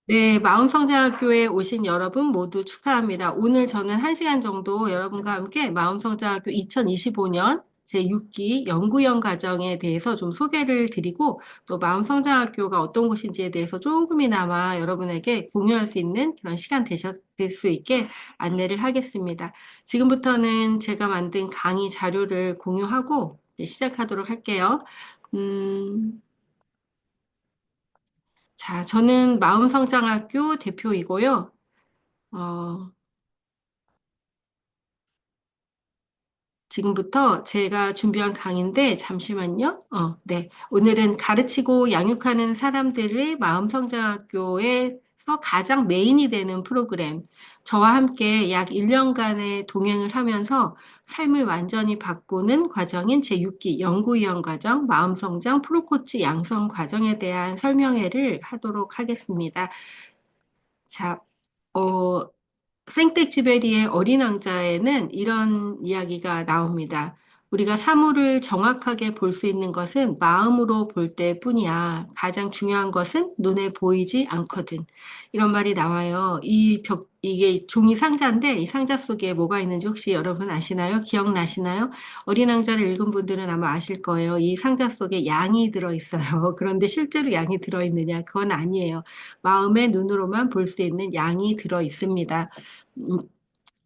네, 마음성장학교에 오신 여러분 모두 축하합니다. 오늘 저는 1시간 정도 여러분과 함께 마음성장학교 2025년 제6기 연구원 과정에 대해서 좀 소개를 드리고 또 마음성장학교가 어떤 곳인지에 대해서 조금이나마 여러분에게 공유할 수 있는 그런 시간 될 수 있게 안내를 하겠습니다. 지금부터는 제가 만든 강의 자료를 공유하고 시작하도록 할게요. 음, 자, 저는 마음성장학교 대표이고요. 어, 지금부터 제가 준비한 강의인데, 잠시만요. 네. 오늘은 가르치고 양육하는 사람들의 마음성장학교에서 가장 메인이 되는 프로그램. 저와 함께 약 1년간의 동행을 하면서 삶을 완전히 바꾸는 과정인 제6기 연구위원 과정, 마음성장 프로코치 양성 과정에 대한 설명회를 하도록 하겠습니다. 자, 어, 생텍쥐베리의 어린 왕자에는 이런 이야기가 나옵니다. 우리가 사물을 정확하게 볼 수 있는 것은 마음으로 볼 때뿐이야. 가장 중요한 것은 눈에 보이지 않거든. 이런 말이 나와요. 이게 종이 상자인데 이 상자 속에 뭐가 있는지 혹시 여러분 아시나요? 기억나시나요? 어린 왕자를 읽은 분들은 아마 아실 거예요. 이 상자 속에 양이 들어있어요. 그런데 실제로 양이 들어있느냐? 그건 아니에요. 마음의 눈으로만 볼 수 있는 양이 들어있습니다. 음,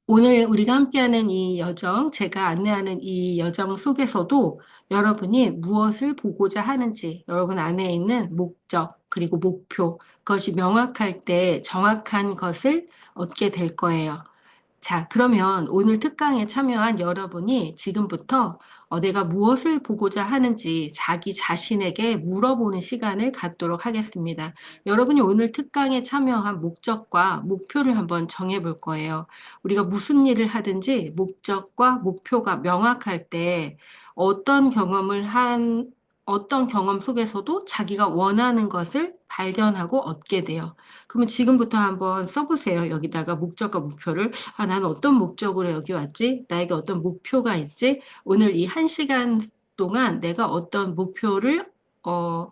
오늘 우리가 함께하는 이 여정, 제가 안내하는 이 여정 속에서도 여러분이 무엇을 보고자 하는지, 여러분 안에 있는 목적, 그리고 목표, 그것이 명확할 때 정확한 것을 얻게 될 거예요. 자, 그러면 오늘 특강에 참여한 여러분이 지금부터 내가 무엇을 보고자 하는지 자기 자신에게 물어보는 시간을 갖도록 하겠습니다. 여러분이 오늘 특강에 참여한 목적과 목표를 한번 정해 볼 거예요. 우리가 무슨 일을 하든지 목적과 목표가 명확할 때 어떤 어떤 경험 속에서도 자기가 원하는 것을 발견하고 얻게 돼요. 그러면 지금부터 한번 써보세요. 여기다가 목적과 목표를. 아, 나는 어떤 목적으로 여기 왔지? 나에게 어떤 목표가 있지? 오늘 이 1시간 동안 내가 어,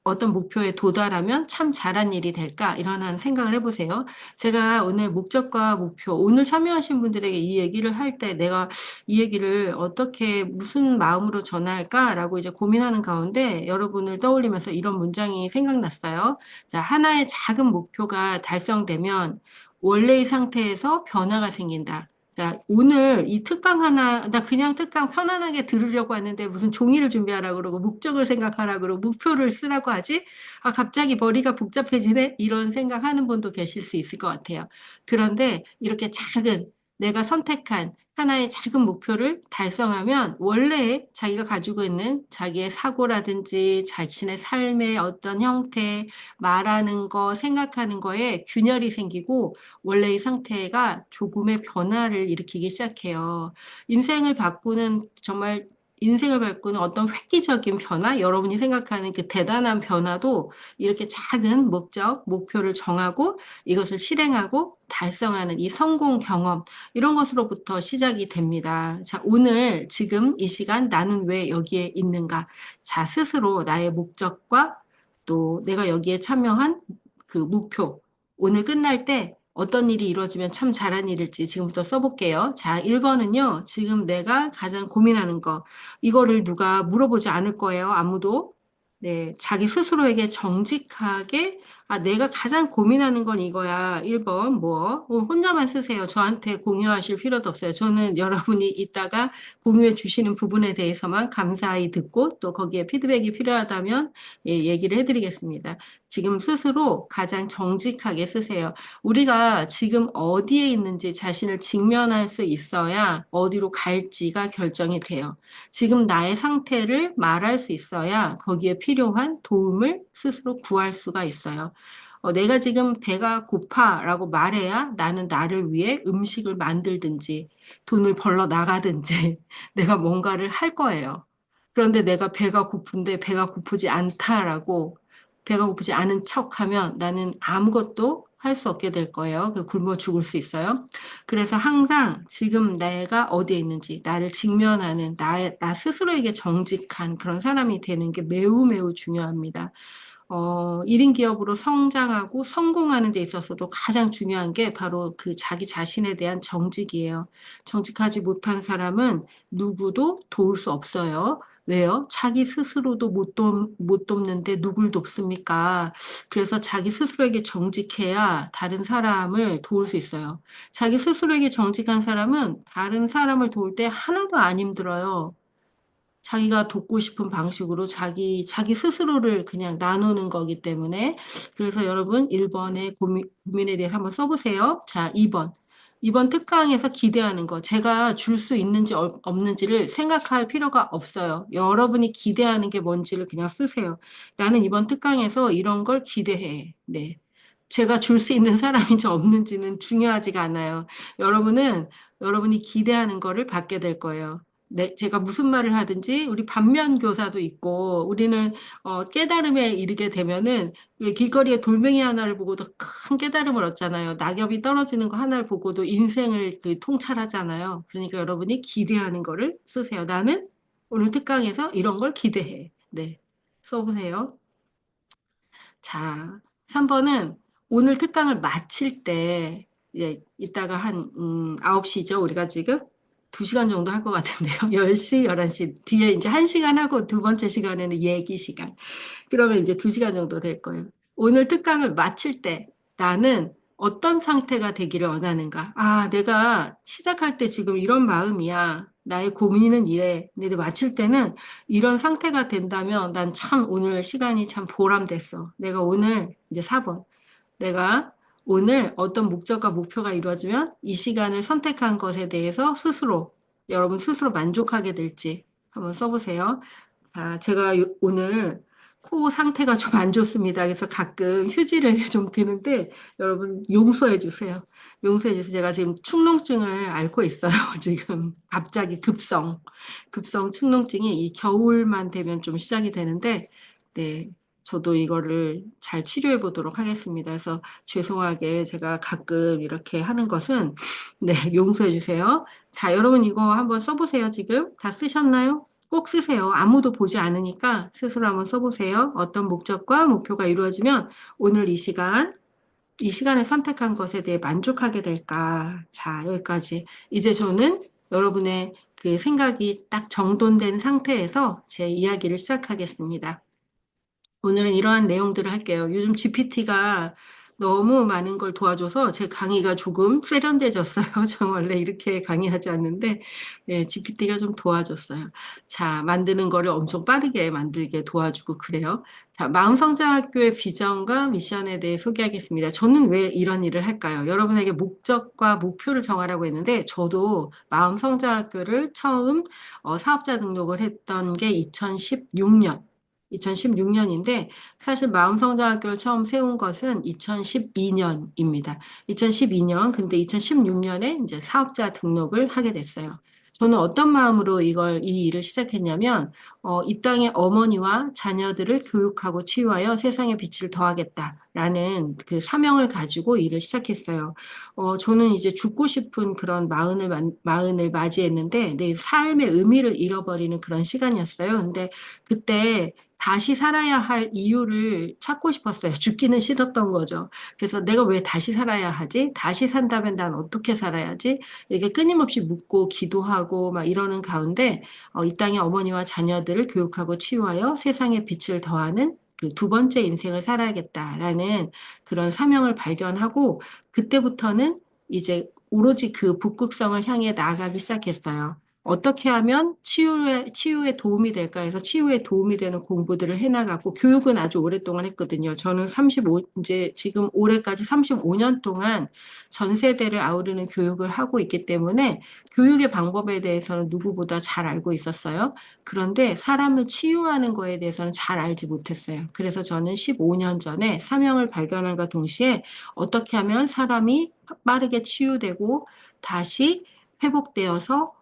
어떤 목표에 도달하면 참 잘한 일이 될까? 이런 생각을 해보세요. 제가 오늘 목적과 목표, 오늘 참여하신 분들에게 이 얘기를 할 때 내가 이 얘기를 어떻게, 무슨 마음으로 전할까라고 이제 고민하는 가운데 여러분을 떠올리면서 이런 문장이 생각났어요. 자, 하나의 작은 목표가 달성되면 원래의 상태에서 변화가 생긴다. 자, 오늘 이 특강 나 그냥 특강 편안하게 들으려고 하는데 무슨 종이를 준비하라고 그러고 목적을 생각하라고 그러고 목표를 쓰라고 하지? 아, 갑자기 머리가 복잡해지네? 이런 생각하는 분도 계실 수 있을 것 같아요. 그런데 이렇게 내가 선택한 하나의 작은 목표를 달성하면 원래 자기가 가지고 있는 자기의 사고라든지 자신의 삶의 어떤 형태, 말하는 거, 생각하는 거에 균열이 생기고 원래의 상태가 조금의 변화를 일으키기 시작해요. 인생을 바꾸는 어떤 획기적인 변화, 여러분이 생각하는 그 대단한 변화도 이렇게 작은 목표를 정하고 이것을 실행하고 달성하는 이 성공 경험, 이런 것으로부터 시작이 됩니다. 자, 오늘 지금 이 시간 나는 왜 여기에 있는가? 자, 스스로 나의 목적과 또 내가 여기에 참여한 그 목표, 오늘 끝날 때 어떤 일이 이루어지면 참 잘한 일일지 지금부터 써볼게요. 자, 1번은요, 지금 내가 가장 고민하는 거, 이거를 누가 물어보지 않을 거예요, 아무도. 네, 자기 스스로에게 정직하게, 아, 내가 가장 고민하는 건 이거야. 1번, 뭐, 혼자만 쓰세요. 저한테 공유하실 필요도 없어요. 저는 여러분이 이따가 공유해 주시는 부분에 대해서만 감사히 듣고 또 거기에 피드백이 필요하다면 얘기를 해드리겠습니다. 지금 스스로 가장 정직하게 쓰세요. 우리가 지금 어디에 있는지 자신을 직면할 수 있어야 어디로 갈지가 결정이 돼요. 지금 나의 상태를 말할 수 있어야 거기에 필요한 도움을 스스로 구할 수가 있어요. 내가 지금 배가 고파라고 말해야 나는 나를 위해 음식을 만들든지 돈을 벌러 나가든지 내가 뭔가를 할 거예요. 그런데 내가 배가 고픈데 배가 고프지 않다라고 배가 고프지 않은 척하면 나는 아무것도 할 수 없게 될 거예요. 굶어 죽을 수 있어요. 그래서 항상 지금 내가 어디에 있는지 나를 나 스스로에게 정직한 그런 사람이 되는 게 매우 매우 중요합니다. 1인 기업으로 성장하고 성공하는 데 있어서도 가장 중요한 게 바로 그 자기 자신에 대한 정직이에요. 정직하지 못한 사람은 누구도 도울 수 없어요. 왜요? 자기 스스로도 못 돕는데 누굴 돕습니까? 그래서 자기 스스로에게 정직해야 다른 사람을 도울 수 있어요. 자기 스스로에게 정직한 사람은 다른 사람을 도울 때 하나도 안 힘들어요. 자기가 돕고 싶은 방식으로 자기 스스로를 그냥 나누는 거기 때문에. 그래서 여러분, 1번의 고민에 대해서 한번 써보세요. 자, 2번. 2번 특강에서 기대하는 거. 제가 줄 수 있는지 없는지를 생각할 필요가 없어요. 여러분이 기대하는 게 뭔지를 그냥 쓰세요. 나는 이번 특강에서 이런 걸 기대해. 네. 제가 줄 수 있는 사람인지 없는지는 중요하지가 않아요. 여러분은 여러분이 기대하는 거를 받게 될 거예요. 네, 제가 무슨 말을 하든지 우리 반면 교사도 있고 우리는 깨달음에 이르게 되면은 왜 길거리에 돌멩이 하나를 보고도 큰 깨달음을 얻잖아요. 낙엽이 떨어지는 거 하나를 보고도 인생을 그 통찰하잖아요. 그러니까 여러분이 기대하는 거를 쓰세요. 나는 오늘 특강에서 이런 걸 기대해. 네, 써보세요. 자, 3번은 오늘 특강을 마칠 때, 이따가 한, 9시죠. 우리가 지금 2시간 정도 할 것 같은데요. 10시, 11시. 뒤에 이제 1시간 하고 두 번째 시간에는 얘기 시간. 그러면 이제 2시간 정도 될 거예요. 오늘 특강을 마칠 때 나는 어떤 상태가 되기를 원하는가? 아, 내가 시작할 때 지금 이런 마음이야. 나의 고민은 이래. 근데 마칠 때는 이런 상태가 된다면 난 참 오늘 시간이 참 보람됐어. 내가 오늘 이제 4번. 내가 오늘 어떤 목적과 목표가 이루어지면 이 시간을 선택한 것에 대해서 여러분 스스로 만족하게 될지 한번 써보세요. 아, 제가 오늘 코 상태가 좀 안 좋습니다. 그래서 가끔 휴지를 좀 드는데 여러분 용서해 주세요. 용서해 주세요. 제가 지금 축농증을 앓고 있어요. 지금 갑자기 급성 축농증이 이 겨울만 되면 좀 시작이 되는데 네. 저도 이거를 잘 치료해 보도록 하겠습니다. 그래서 죄송하게 제가 가끔 이렇게 하는 것은 네, 용서해 주세요. 자, 여러분 이거 한번 써보세요. 지금 다 쓰셨나요? 꼭 쓰세요. 아무도 보지 않으니까 스스로 한번 써보세요. 어떤 목적과 목표가 이루어지면 오늘 이 시간을 선택한 것에 대해 만족하게 될까? 자, 여기까지. 이제 저는 여러분의 그 생각이 딱 정돈된 상태에서 제 이야기를 시작하겠습니다. 오늘은 이러한 내용들을 할게요. 요즘 GPT가 너무 많은 걸 도와줘서 제 강의가 조금 세련돼졌어요. 저 원래 이렇게 강의하지 않는데, GPT가 좀 도와줬어요. 자, 만드는 거를 엄청 빠르게 만들게 도와주고 그래요. 자, 마음성장학교의 비전과 미션에 대해 소개하겠습니다. 저는 왜 이런 일을 할까요? 여러분에게 목적과 목표를 정하라고 했는데, 저도 마음성장학교를 처음 사업자 등록을 했던 게 2016년. 2016년인데 사실 마음성장학교를 처음 세운 것은 2012년입니다. 2012년, 근데 2016년에 이제 사업자 등록을 하게 됐어요. 저는 어떤 마음으로 이 일을 시작했냐면, 이 땅의 어머니와 자녀들을 교육하고 치유하여 세상에 빛을 더하겠다라는 그 사명을 가지고 일을 시작했어요. 저는 이제 죽고 싶은 그런 마흔을 맞이했는데, 내 삶의 의미를 잃어버리는 그런 시간이었어요. 근데 그때 다시 살아야 할 이유를 찾고 싶었어요. 죽기는 싫었던 거죠. 그래서 내가 왜 다시 살아야 하지? 다시 산다면 난 어떻게 살아야지? 이렇게 끊임없이 묻고 기도하고 막 이러는 가운데 이 땅의 어머니와 자녀들을 교육하고 치유하여 세상에 빛을 더하는 그 두 번째 인생을 살아야겠다라는 그런 사명을 발견하고 그때부터는 이제 오로지 그 북극성을 향해 나아가기 시작했어요. 어떻게 하면 치유에 도움이 될까 해서 치유에 도움이 되는 공부들을 해나가고 교육은 아주 오랫동안 했거든요. 저는 이제 지금 올해까지 35년 동안 전 세대를 아우르는 교육을 하고 있기 때문에 교육의 방법에 대해서는 누구보다 잘 알고 있었어요. 그런데 사람을 치유하는 거에 대해서는 잘 알지 못했어요. 그래서 저는 15년 전에 사명을 발견함과 동시에 어떻게 하면 사람이 빠르게 치유되고 다시 회복되어서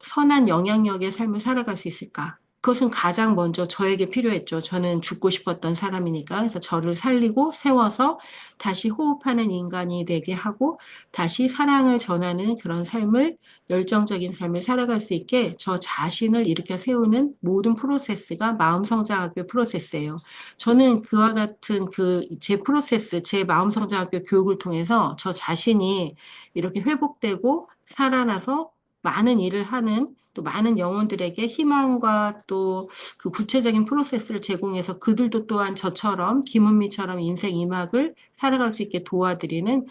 선한 영향력의 삶을 살아갈 수 있을까? 그것은 가장 먼저 저에게 필요했죠. 저는 죽고 싶었던 사람이니까. 그래서 저를 살리고 세워서 다시 호흡하는 인간이 되게 하고 다시 사랑을 전하는 그런 삶을, 열정적인 삶을 살아갈 수 있게 저 자신을 일으켜 세우는 모든 프로세스가 마음성장학교 프로세스예요. 저는 그와 같은 제 프로세스, 제 마음성장학교 교육을 통해서 저 자신이 이렇게 회복되고 살아나서 많은 일을 하는 또 많은 영혼들에게 희망과 또 그 구체적인 프로세스를 제공해서 그들도 또한 저처럼 김은미처럼 인생 이막을 살아갈 수 있게 도와드리는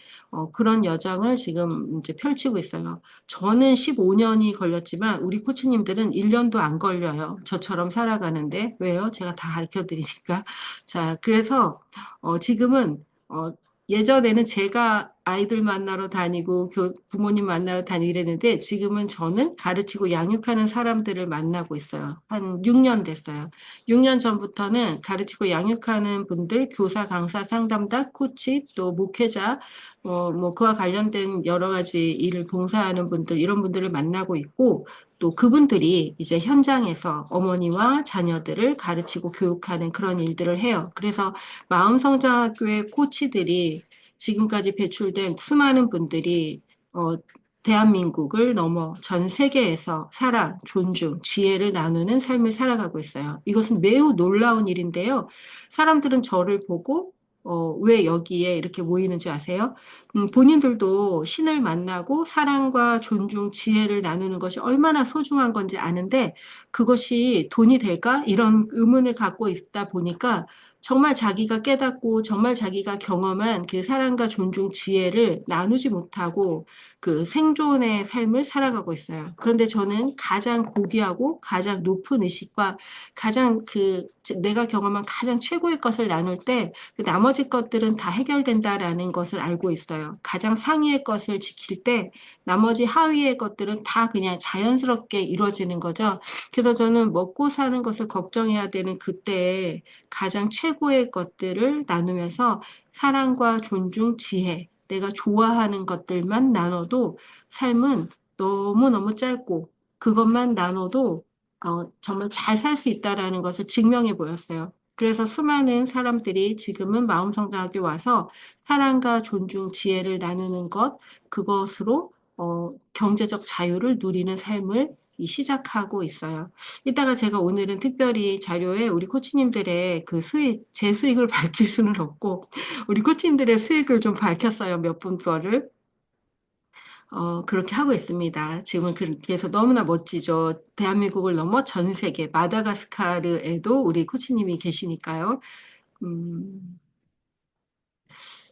그런 여정을 지금 이제 펼치고 있어요. 저는 15년이 걸렸지만 우리 코치님들은 1년도 안 걸려요. 저처럼 살아가는데 왜요? 제가 다 가르쳐 드리니까. 자, 그래서 지금은 예전에는 제가 아이들 만나러 다니고 부모님 만나러 다니고 이랬는데 지금은 저는 가르치고 양육하는 사람들을 만나고 있어요. 한 6년 됐어요. 6년 전부터는 가르치고 양육하는 분들, 교사, 강사, 상담자, 코치, 또 목회자, 뭐 그와 관련된 여러 가지 일을 봉사하는 분들, 이런 분들을 만나고 있고 또 그분들이 이제 현장에서 어머니와 자녀들을 가르치고 교육하는 그런 일들을 해요. 그래서 마음성장학교의 코치들이 지금까지 배출된 수많은 분들이 어, 대한민국을 넘어 전 세계에서 사랑, 존중, 지혜를 나누는 삶을 살아가고 있어요. 이것은 매우 놀라운 일인데요. 사람들은 저를 보고 왜 여기에 이렇게 모이는지 아세요? 본인들도 신을 만나고 사랑과 존중, 지혜를 나누는 것이 얼마나 소중한 건지 아는데 그것이 돈이 될까? 이런 의문을 갖고 있다 보니까 정말 자기가 깨닫고 정말 자기가 경험한 그 사랑과 존중, 지혜를 나누지 못하고 그 생존의 삶을 살아가고 있어요. 그런데 저는 가장 고귀하고 가장 높은 의식과 가장 내가 경험한 가장 최고의 것을 나눌 때 그 나머지 것들은 다 해결된다라는 것을 알고 있어요. 가장 상위의 것을 지킬 때 나머지 하위의 것들은 다 그냥 자연스럽게 이루어지는 거죠. 그래서 저는 먹고 사는 것을 걱정해야 되는 그때에 가장 최고의 것들을 나누면서 사랑과 존중, 지혜, 내가 좋아하는 것들만 나눠도 삶은 너무너무 짧고 그것만 나눠도 정말 잘 살 수 있다라는 것을 증명해 보였어요. 그래서 수많은 사람들이 지금은 마음성장학교 와서 사랑과 존중, 지혜를 나누는 것, 그것으로 경제적 자유를 누리는 삶을 시작하고 있어요. 이따가 제가 오늘은 특별히 자료에 우리 코치님들의 그 수익, 제 수익을 밝힐 수는 없고, 우리 코치님들의 수익을 좀 밝혔어요. 몇 분 거를. 그렇게 하고 있습니다. 지금은 그렇게 해서 너무나 멋지죠. 대한민국을 넘어 전 세계, 마다가스카르에도 우리 코치님이 계시니까요. 음,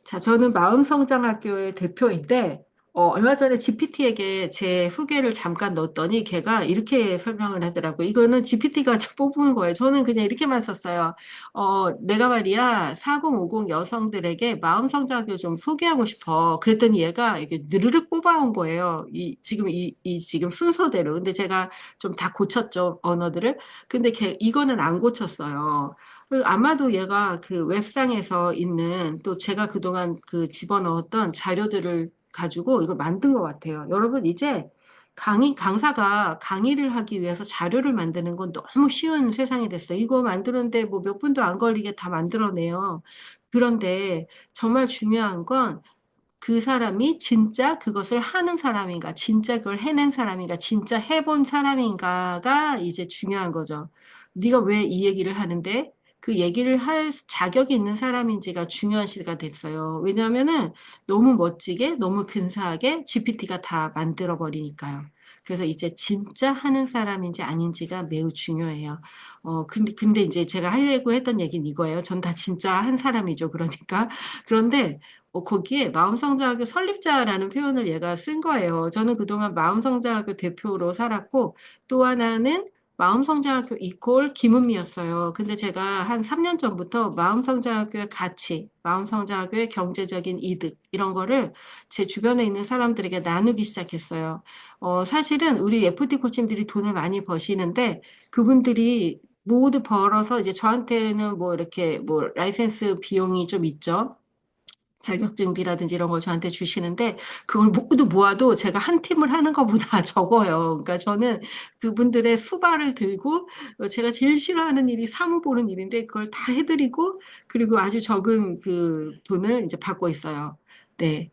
자, 저는 마음성장학교의 대표인데, 얼마 전에 GPT에게 제 후기를 잠깐 넣었더니 걔가 이렇게 설명을 하더라고요. 이거는 GPT가 뽑은 거예요. 저는 그냥 이렇게만 썼어요. 내가 말이야, 4050 여성들에게 마음성장학교 좀 소개하고 싶어. 그랬더니 얘가 이렇게 느르륵 뽑아온 거예요. 지금 순서대로. 근데 제가 좀 다 고쳤죠, 언어들을. 근데 이거는 안 고쳤어요. 아마도 얘가 그 웹상에서 있는 또 제가 그동안 그 집어넣었던 자료들을 가지고 이걸 만든 것 같아요. 여러분, 이제 강사가 강의를 하기 위해서 자료를 만드는 건 너무 쉬운 세상이 됐어요. 이거 만드는데 뭐 몇 분도 안 걸리게 다 만들어내요. 그런데 정말 중요한 건 그 사람이 진짜 그것을 하는 사람인가, 진짜 그걸 해낸 사람인가, 진짜 해본 사람인가가 이제 중요한 거죠. 네가 왜 이 얘기를 하는데 그 얘기를 할 자격이 있는 사람인지가 중요한 시대가 됐어요. 왜냐하면은 너무 멋지게, 너무 근사하게 GPT가 다 만들어 버리니까요. 그래서 이제 진짜 하는 사람인지 아닌지가 매우 중요해요. 근데 이제 제가 하려고 했던 얘기는 이거예요. 전 다 진짜 한 사람이죠. 그러니까. 그런데 거기에 마음성장학교 설립자라는 표현을 얘가 쓴 거예요. 저는 그동안 마음성장학교 대표로 살았고, 또 하나는 마음성장학교 이퀄 김은미였어요. 근데 제가 한 3년 전부터 마음성장학교의 가치, 마음성장학교의 경제적인 이득, 이런 거를 제 주변에 있는 사람들에게 나누기 시작했어요. 사실은 우리 FT 코치님들이 돈을 많이 버시는데, 그분들이 모두 벌어서 이제 저한테는 뭐 이렇게 뭐 라이센스 비용이 좀 있죠. 자격증비라든지 이런 걸 저한테 주시는데 그걸 모두 모아도 제가 한 팀을 하는 것보다 적어요. 그러니까 저는 그분들의 수발을 들고 제가 제일 싫어하는 일이 사무 보는 일인데 그걸 다 해드리고 그리고 아주 적은 그 돈을 이제 받고 있어요. 네.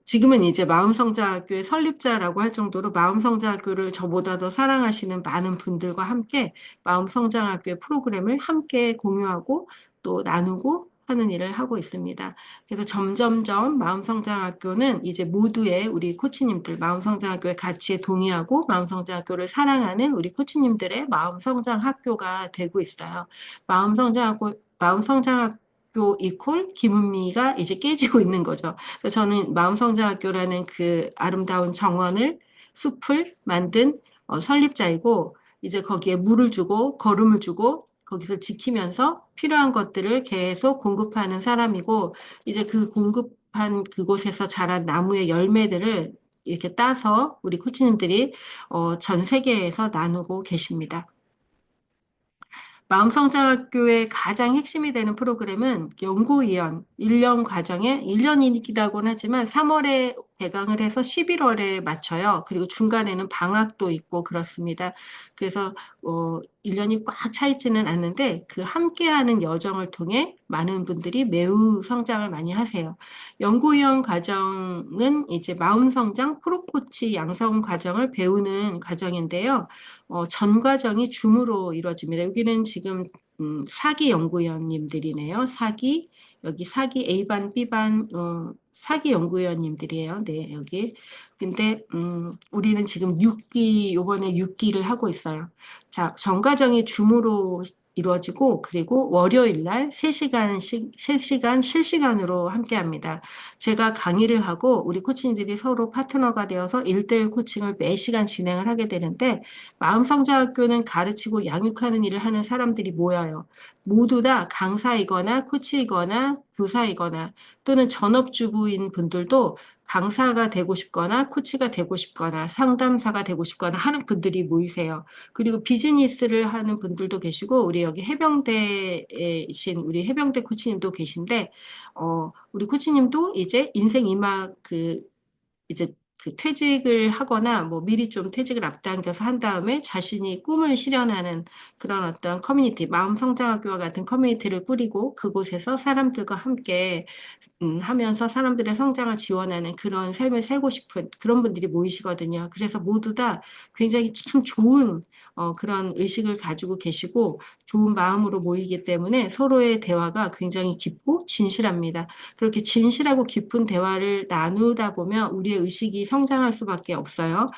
지금은 이제 마음성자학교의 설립자라고 할 정도로 마음성자학교를 저보다 더 사랑하시는 많은 분들과 함께 마음성장학교의 프로그램을 함께 공유하고 또 나누고 하는 일을 하고 있습니다. 그래서 점점점 마음성장학교는 이제 모두의 우리 코치님들, 마음성장학교의 가치에 동의하고 마음성장학교를 사랑하는 우리 코치님들의 마음성장학교가 되고 있어요. 마음성장학교 이퀄 김은미가 이제 깨지고 있는 거죠. 그래서 저는 마음성장학교라는 그 아름다운 정원을, 숲을 만든 설립자이고, 이제 거기에 물을 주고, 걸음을 주고, 거기서 지키면서 필요한 것들을 계속 공급하는 사람이고, 이제 그 공급한 그곳에서 자란 나무의 열매들을 이렇게 따서 우리 코치님들이 전 세계에서 나누고 계십니다. 마음성장학교의 가장 핵심이 되는 프로그램은 연구위원 1년 과정에 1년이기라고는 하지만 3월에 개강을 해서 11월에 마쳐요. 그리고 중간에는 방학도 있고 그렇습니다. 그래서 1년이 꽉 차 있지는 않는데 그 함께하는 여정을 통해 많은 분들이 매우 성장을 많이 하세요. 연구위원 과정은 이제 마음성장 프로코치 양성 과정을 배우는 과정인데요. 전 과정이 줌으로 이루어집니다. 여기는 지금 사기 연구위원님들이네요. 여기 사기 A반, B반, 사기 연구위원님들이에요. 네, 여기. 근데 우리는 지금 6기, 요번에 6기를 하고 있어요. 자, 전 과정이 줌으로 이루어지고, 그리고 월요일 날 3시간 실시간으로 함께 합니다. 제가 강의를 하고, 우리 코치님들이 서로 파트너가 되어서 1대1 코칭을 매 시간 진행을 하게 되는데, 마음성장학교는 가르치고 양육하는 일을 하는 사람들이 모여요. 모두 다 강사이거나 코치이거나 교사이거나 또는 전업주부인 분들도 강사가 되고 싶거나 코치가 되고 싶거나 상담사가 되고 싶거나 하는 분들이 모이세요. 그리고 비즈니스를 하는 분들도 계시고 우리 여기 해병대이신 우리 해병대 코치님도 계신데 우리 코치님도 이제 인생 이막 이제 그 퇴직을 하거나 뭐 미리 좀 퇴직을 앞당겨서 한 다음에 자신이 꿈을 실현하는 그런 어떤 커뮤니티, 마음성장학교와 같은 커뮤니티를 꾸리고 그곳에서 사람들과 함께 하면서 사람들의 성장을 지원하는 그런 삶을 살고 싶은 그런 분들이 모이시거든요. 그래서 모두 다 굉장히 참 좋은 그런 의식을 가지고 계시고 좋은 마음으로 모이기 때문에 서로의 대화가 굉장히 깊고 진실합니다. 그렇게 진실하고 깊은 대화를 나누다 보면 우리의 의식이 성장할 수밖에 없어요.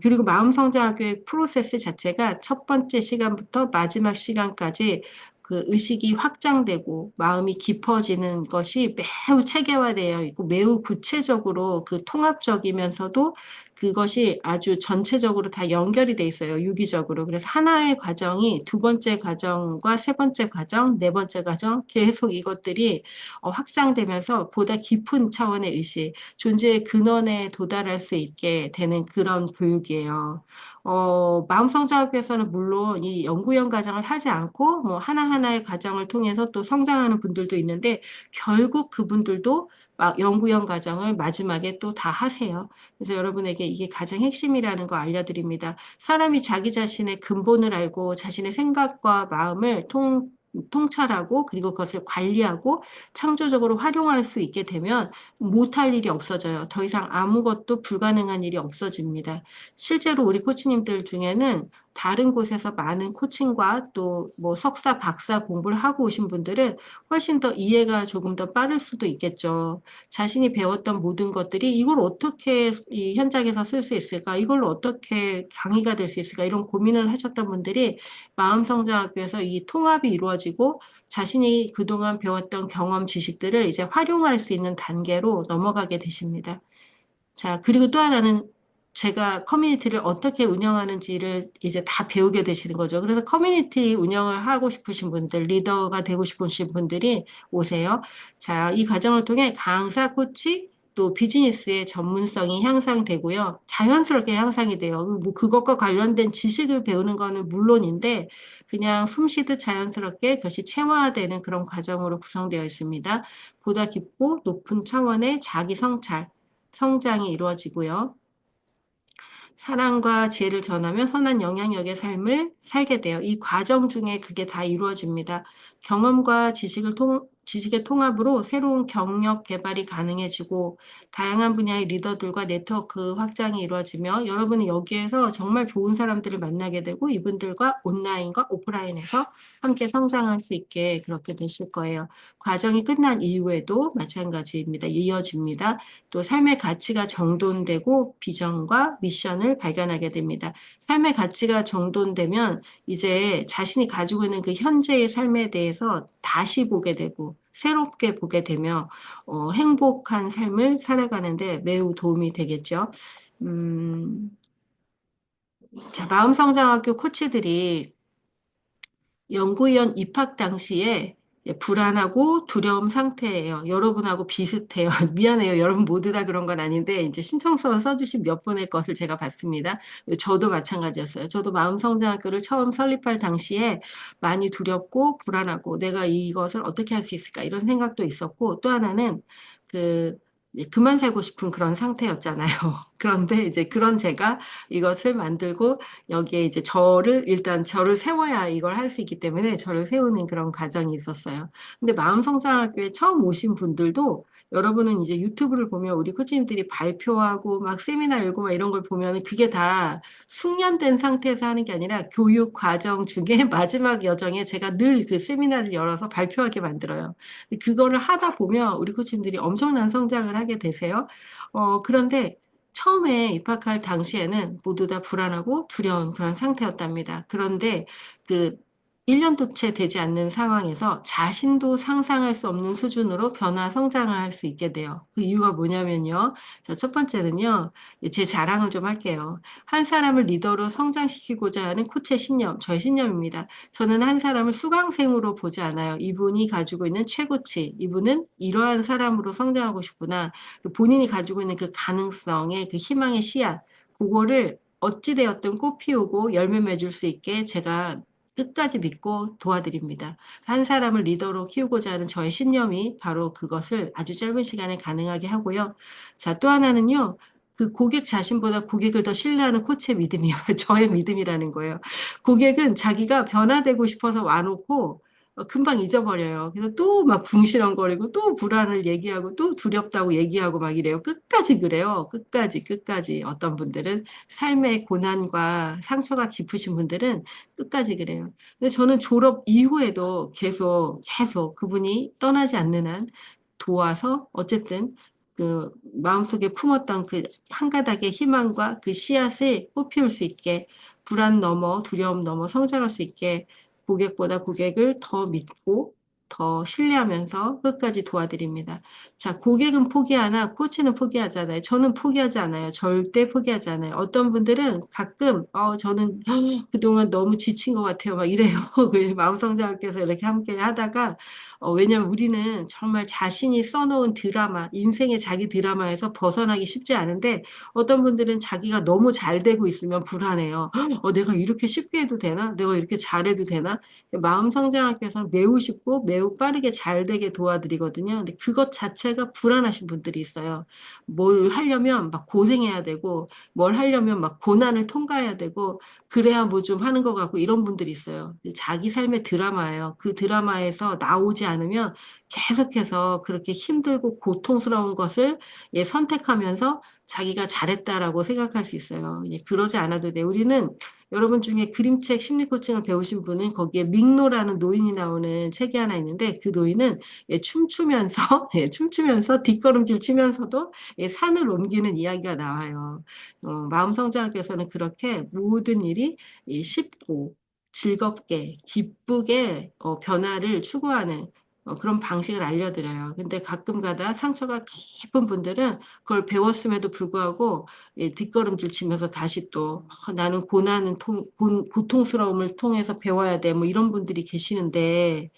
그리고 마음성장학교의 프로세스 자체가 첫 번째 시간부터 마지막 시간까지 그 의식이 확장되고 마음이 깊어지는 것이 매우 체계화되어 있고 매우 구체적으로 그 통합적이면서도 그것이 아주 전체적으로 다 연결이 돼 있어요. 유기적으로. 그래서 하나의 과정이 두 번째 과정과 세 번째 과정, 네 번째 과정 계속 이것들이 확장되면서 보다 깊은 차원의 의식, 존재의 근원에 도달할 수 있게 되는 그런 교육이에요. 마음성장학교에서는 물론 이 연구형 과정을 하지 않고 뭐 하나하나의 과정을 통해서 또 성장하는 분들도 있는데 결국 그분들도 막 연구형 과정을 마지막에 또 다 하세요. 그래서 여러분에게 이게 가장 핵심이라는 거 알려드립니다. 사람이 자기 자신의 근본을 알고 자신의 생각과 마음을 통찰하고 그리고 그것을 관리하고 창조적으로 활용할 수 있게 되면 못할 일이 없어져요. 더 이상 아무것도 불가능한 일이 없어집니다. 실제로 우리 코치님들 중에는 다른 곳에서 많은 코칭과 또 뭐 석사, 박사 공부를 하고 오신 분들은 훨씬 더 이해가 조금 더 빠를 수도 있겠죠. 자신이 배웠던 모든 것들이 이걸 어떻게 이 현장에서 쓸 수 있을까? 이걸로 어떻게 강의가 될 수 있을까? 이런 고민을 하셨던 분들이 마음성장학교에서 이 통합이 이루어지고 자신이 그동안 배웠던 경험 지식들을 이제 활용할 수 있는 단계로 넘어가게 되십니다. 자, 그리고 또 하나는 제가 커뮤니티를 어떻게 운영하는지를 이제 다 배우게 되시는 거죠. 그래서 커뮤니티 운영을 하고 싶으신 분들, 리더가 되고 싶으신 분들이 오세요. 자, 이 과정을 통해 강사, 코치, 또 비즈니스의 전문성이 향상되고요. 자연스럽게 향상이 돼요. 뭐 그것과 관련된 지식을 배우는 거는 물론인데 그냥 숨쉬듯 자연스럽게 그것이 체화되는 그런 과정으로 구성되어 있습니다. 보다 깊고 높은 차원의 자기 성찰, 성장이 이루어지고요. 사랑과 지혜를 전하며 선한 영향력의 삶을 살게 돼요. 이 과정 중에 그게 다 이루어집니다. 경험과 지식의 통합으로 새로운 경력 개발이 가능해지고 다양한 분야의 리더들과 네트워크 확장이 이루어지며 여러분은 여기에서 정말 좋은 사람들을 만나게 되고 이분들과 온라인과 오프라인에서 함께 성장할 수 있게 그렇게 되실 거예요. 과정이 끝난 이후에도 마찬가지입니다. 이어집니다. 또 삶의 가치가 정돈되고 비전과 미션을 발견하게 됩니다. 삶의 가치가 정돈되면 이제 자신이 가지고 있는 그 현재의 삶에 대해서 다시 보게 되고 새롭게 보게 되며 행복한 삶을 살아가는데 매우 도움이 되겠죠. 음, 자, 마음성장학교 코치들이 연구위원 입학 당시에 불안하고 두려움 상태예요. 여러분하고 비슷해요. 미안해요. 여러분 모두 다 그런 건 아닌데 이제 신청서 써주신 몇 분의 것을 제가 봤습니다. 저도 마찬가지였어요. 저도 마음성장학교를 처음 설립할 당시에 많이 두렵고 불안하고 내가 이것을 어떻게 할 수 있을까 이런 생각도 있었고 또 하나는 그 그만 살고 싶은 그런 상태였잖아요. 그런데 이제 그런 제가 이것을 만들고 여기에 이제 일단 저를 세워야 이걸 할 수 있기 때문에 저를 세우는 그런 과정이 있었어요. 근데 마음성장학교에 처음 오신 분들도 여러분은 이제 유튜브를 보면 우리 코치님들이 발표하고 막 세미나 열고 막 이런 걸 보면 그게 다 숙련된 상태에서 하는 게 아니라 교육 과정 중에 마지막 여정에 제가 늘 그 세미나를 열어서 발표하게 만들어요. 그거를 하다 보면 우리 코치님들이 엄청난 성장을 하게 되세요. 그런데 처음에 입학할 당시에는 모두 다 불안하고 두려운 그런 상태였답니다. 그런데 그 1년도 채 되지 않는 상황에서 자신도 상상할 수 없는 수준으로 변화 성장을 할 수 있게 돼요. 그 이유가 뭐냐면요. 자, 첫 번째는요. 제 자랑을 좀 할게요. 한 사람을 리더로 성장시키고자 하는 코치의 신념, 저의 신념입니다. 저는 한 사람을 수강생으로 보지 않아요. 이분이 가지고 있는 최고치, 이분은 이러한 사람으로 성장하고 싶구나. 그 본인이 가지고 있는 그 가능성의 그 희망의 씨앗, 그거를 어찌되었든 꽃 피우고 열매 맺을 수 있게 제가 끝까지 믿고 도와드립니다. 한 사람을 리더로 키우고자 하는 저의 신념이 바로 그것을 아주 짧은 시간에 가능하게 하고요. 자, 또 하나는요. 그 고객 자신보다 고객을 더 신뢰하는 코치의 믿음이요. 저의 믿음이라는 거예요. 고객은 자기가 변화되고 싶어서 와놓고 금방 잊어버려요. 그래서 또 막 궁시렁거리고 또 불안을 얘기하고 또 두렵다고 얘기하고 막 이래요. 끝까지 그래요. 끝까지. 어떤 분들은 삶의 고난과 상처가 깊으신 분들은 끝까지 그래요. 근데 저는 졸업 이후에도 계속 그분이 떠나지 않는 한 도와서 어쨌든 그 마음속에 품었던 그 한 가닥의 희망과 그 씨앗을 꽃피울 수 있게 불안 넘어 두려움 넘어 성장할 수 있게 고객보다 고객을 더 믿고 더 신뢰하면서 끝까지 도와드립니다. 자, 고객은 포기하나 코치는 포기하잖아요. 저는 포기하지 않아요. 절대 포기하지 않아요. 어떤 분들은 가끔 저는 그동안 너무 지친 것 같아요. 막 이래요. 그 마음성장학교에서 이렇게 함께 하다가 왜냐면 우리는 정말 자신이 써놓은 드라마, 인생의 자기 드라마에서 벗어나기 쉽지 않은데 어떤 분들은 자기가 너무 잘 되고 있으면 불안해요. 내가 이렇게 쉽게 해도 되나? 내가 이렇게 잘해도 되나? 마음성장학교에서는 매우 쉽고 매우 빠르게 잘 되게 도와드리거든요. 근데 그것 자체가 불안하신 분들이 있어요. 뭘 하려면 막 고생해야 되고, 뭘 하려면 막 고난을 통과해야 되고, 그래야 뭐 좀 하는 것 같고, 이런 분들이 있어요. 자기 삶의 드라마예요. 그 드라마에서 나오지 않으면 계속해서 그렇게 힘들고 고통스러운 것을 선택하면서 자기가 잘했다라고 생각할 수 있어요. 그러지 않아도 돼. 우리는 여러분 중에 그림책 심리 코칭을 배우신 분은 거기에 믹노라는 노인이 나오는 책이 하나 있는데 그 노인은 춤추면서 춤추면서 뒷걸음질 치면서도 산을 옮기는 이야기가 나와요. 마음성장학에서는 그렇게 모든 일이 쉽고 즐겁게 기쁘게 변화를 추구하는 그런 방식을 알려드려요. 근데 가끔가다 상처가 깊은 분들은 그걸 배웠음에도 불구하고 뒷걸음질 치면서 다시 또 나는 고통스러움을 통해서 배워야 돼. 뭐 이런 분들이 계시는데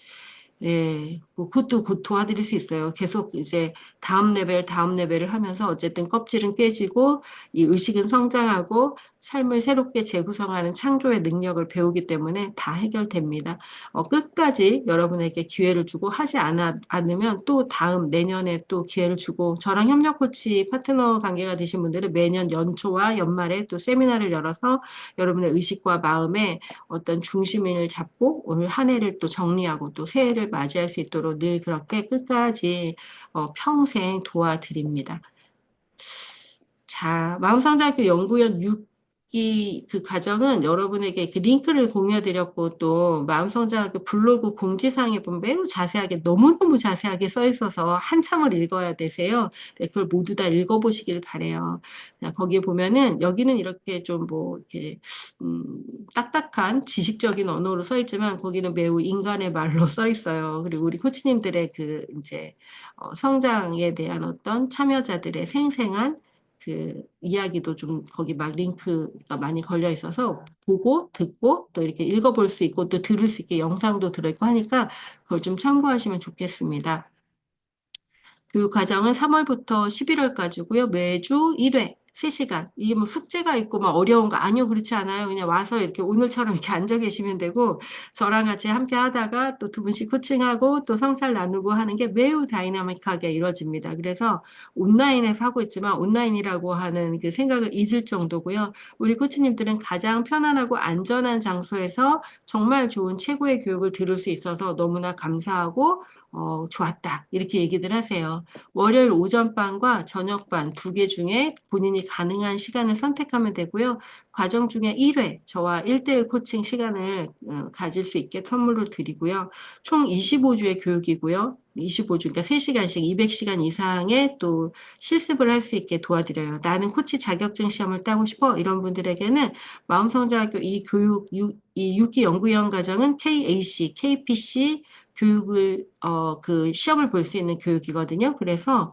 예, 뭐 그것도 곧 도와드릴 수 있어요. 계속 이제 다음 레벨, 다음 레벨을 하면서 어쨌든 껍질은 깨지고 이 의식은 성장하고 삶을 새롭게 재구성하는 창조의 능력을 배우기 때문에 다 해결됩니다. 끝까지 여러분에게 기회를 주고 않으면 또 다음 내년에 또 기회를 주고 저랑 협력 코치 파트너 관계가 되신 분들은 매년 연초와 연말에 또 세미나를 열어서 여러분의 의식과 마음에 어떤 중심을 잡고 오늘 한 해를 또 정리하고 또 새해를 맞이할 수 있도록 늘 그렇게 끝까지 평생 도와드립니다. 자, 마음상자학교 연구원 6기 그 과정은 여러분에게 그 링크를 공유해드렸고 또 마음성장학교 블로그 공지사항에 보면 매우 자세하게 너무너무 자세하게 써 있어서 한참을 읽어야 되세요. 네, 그걸 모두 다 읽어보시길 바래요. 자, 거기에 보면은 여기는 이렇게 좀 뭐 이렇게 음, 딱딱한 지식적인 언어로 써 있지만 거기는 매우 인간의 말로 써 있어요. 그리고 우리 코치님들의 그 이제 성장에 대한 어떤 참여자들의 생생한 그 이야기도 좀 거기 막 링크가 많이 걸려 있어서 보고 듣고 또 이렇게 읽어볼 수 있고 또 들을 수 있게 영상도 들어있고 하니까 그걸 좀 참고하시면 좋겠습니다. 교육 과정은 3월부터 11월까지고요. 매주 1회 3시간. 이게 뭐 숙제가 있고 막 어려운 거 아니요. 그렇지 않아요. 그냥 와서 이렇게 오늘처럼 이렇게 앉아 계시면 되고 저랑 같이 함께 하다가 또 두 분씩 코칭하고 또 성찰 나누고 하는 게 매우 다이나믹하게 이루어집니다. 그래서 온라인에서 하고 있지만 온라인이라고 하는 그 생각을 잊을 정도고요. 우리 코치님들은 가장 편안하고 안전한 장소에서 정말 좋은 최고의 교육을 들을 수 있어서 너무나 감사하고 좋았다. 이렇게 얘기들 하세요. 월요일 오전반과 저녁반 두 개 중에 본인이 가능한 시간을 선택하면 되고요. 과정 중에 1회, 저와 1대1 코칭 시간을 가질 수 있게 선물로 드리고요. 총 25주의 교육이고요. 25주, 그러니까 3시간씩 200시간 이상의 또 실습을 할 수 있게 도와드려요. 나는 코치 자격증 시험을 따고 싶어. 이런 분들에게는 마음성장학교 이 교육, 이 6기 연구위원 과정은 KAC, KPC 교육을, 그 시험을 볼 수 있는 교육이거든요. 그래서,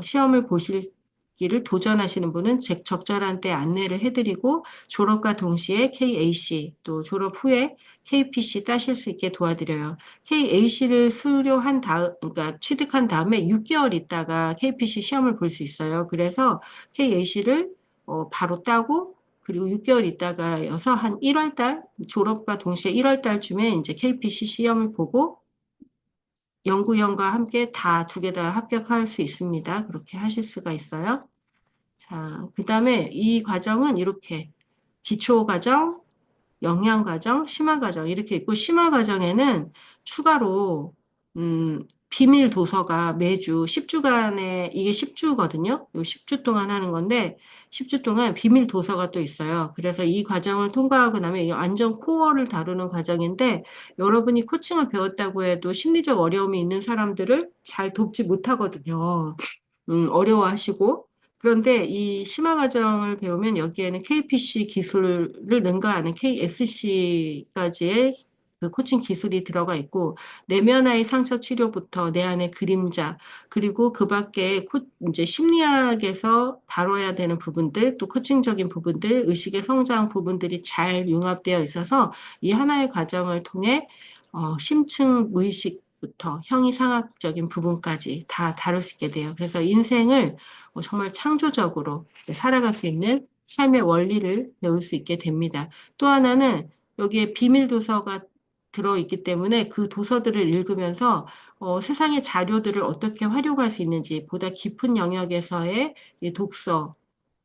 시험을 보시기를 도전하시는 분은 적절한 때 안내를 해드리고 졸업과 동시에 KAC 또 졸업 후에 KPC 따실 수 있게 도와드려요. KAC를 수료한 다음, 그러니까 취득한 다음에 6개월 있다가 KPC 시험을 볼 수 있어요. 그래서 KAC를 바로 따고 그리고 6개월 있다가 여서 한 1월 달, 졸업과 동시에 1월 달쯤에 이제 KPC 시험을 보고 연구위원과 함께 다 두 개 다 합격할 수 있습니다. 그렇게 하실 수가 있어요. 자, 그 다음에 이 과정은 이렇게 기초 과정, 영양 과정, 심화 과정 이렇게 있고 심화 과정에는 추가로 비밀 도서가 매주 10주간에 이게 10주거든요. 요 10주 동안 하는 건데 10주 동안 비밀 도서가 또 있어요. 그래서 이 과정을 통과하고 나면 이게 완전 코어를 다루는 과정인데 여러분이 코칭을 배웠다고 해도 심리적 어려움이 있는 사람들을 잘 돕지 못하거든요. 어려워하시고. 그런데 이 심화 과정을 배우면 여기에는 KPC 기술을 능가하는 KSC까지의 그 코칭 기술이 들어가 있고, 내면의 상처 치료부터 내 안의 그림자, 그리고 그 밖에 이제 심리학에서 다뤄야 되는 부분들, 또 코칭적인 부분들, 의식의 성장 부분들이 잘 융합되어 있어서 이 하나의 과정을 통해 심층 무의식부터 형이상학적인 부분까지 다 다룰 수 있게 돼요. 그래서 인생을 정말 창조적으로 살아갈 수 있는 삶의 원리를 배울 수 있게 됩니다. 또 하나는 여기에 비밀 도서가 들어있기 때문에 그 도서들을 읽으면서 세상의 자료들을 어떻게 활용할 수 있는지 보다 깊은 영역에서의 이 독서,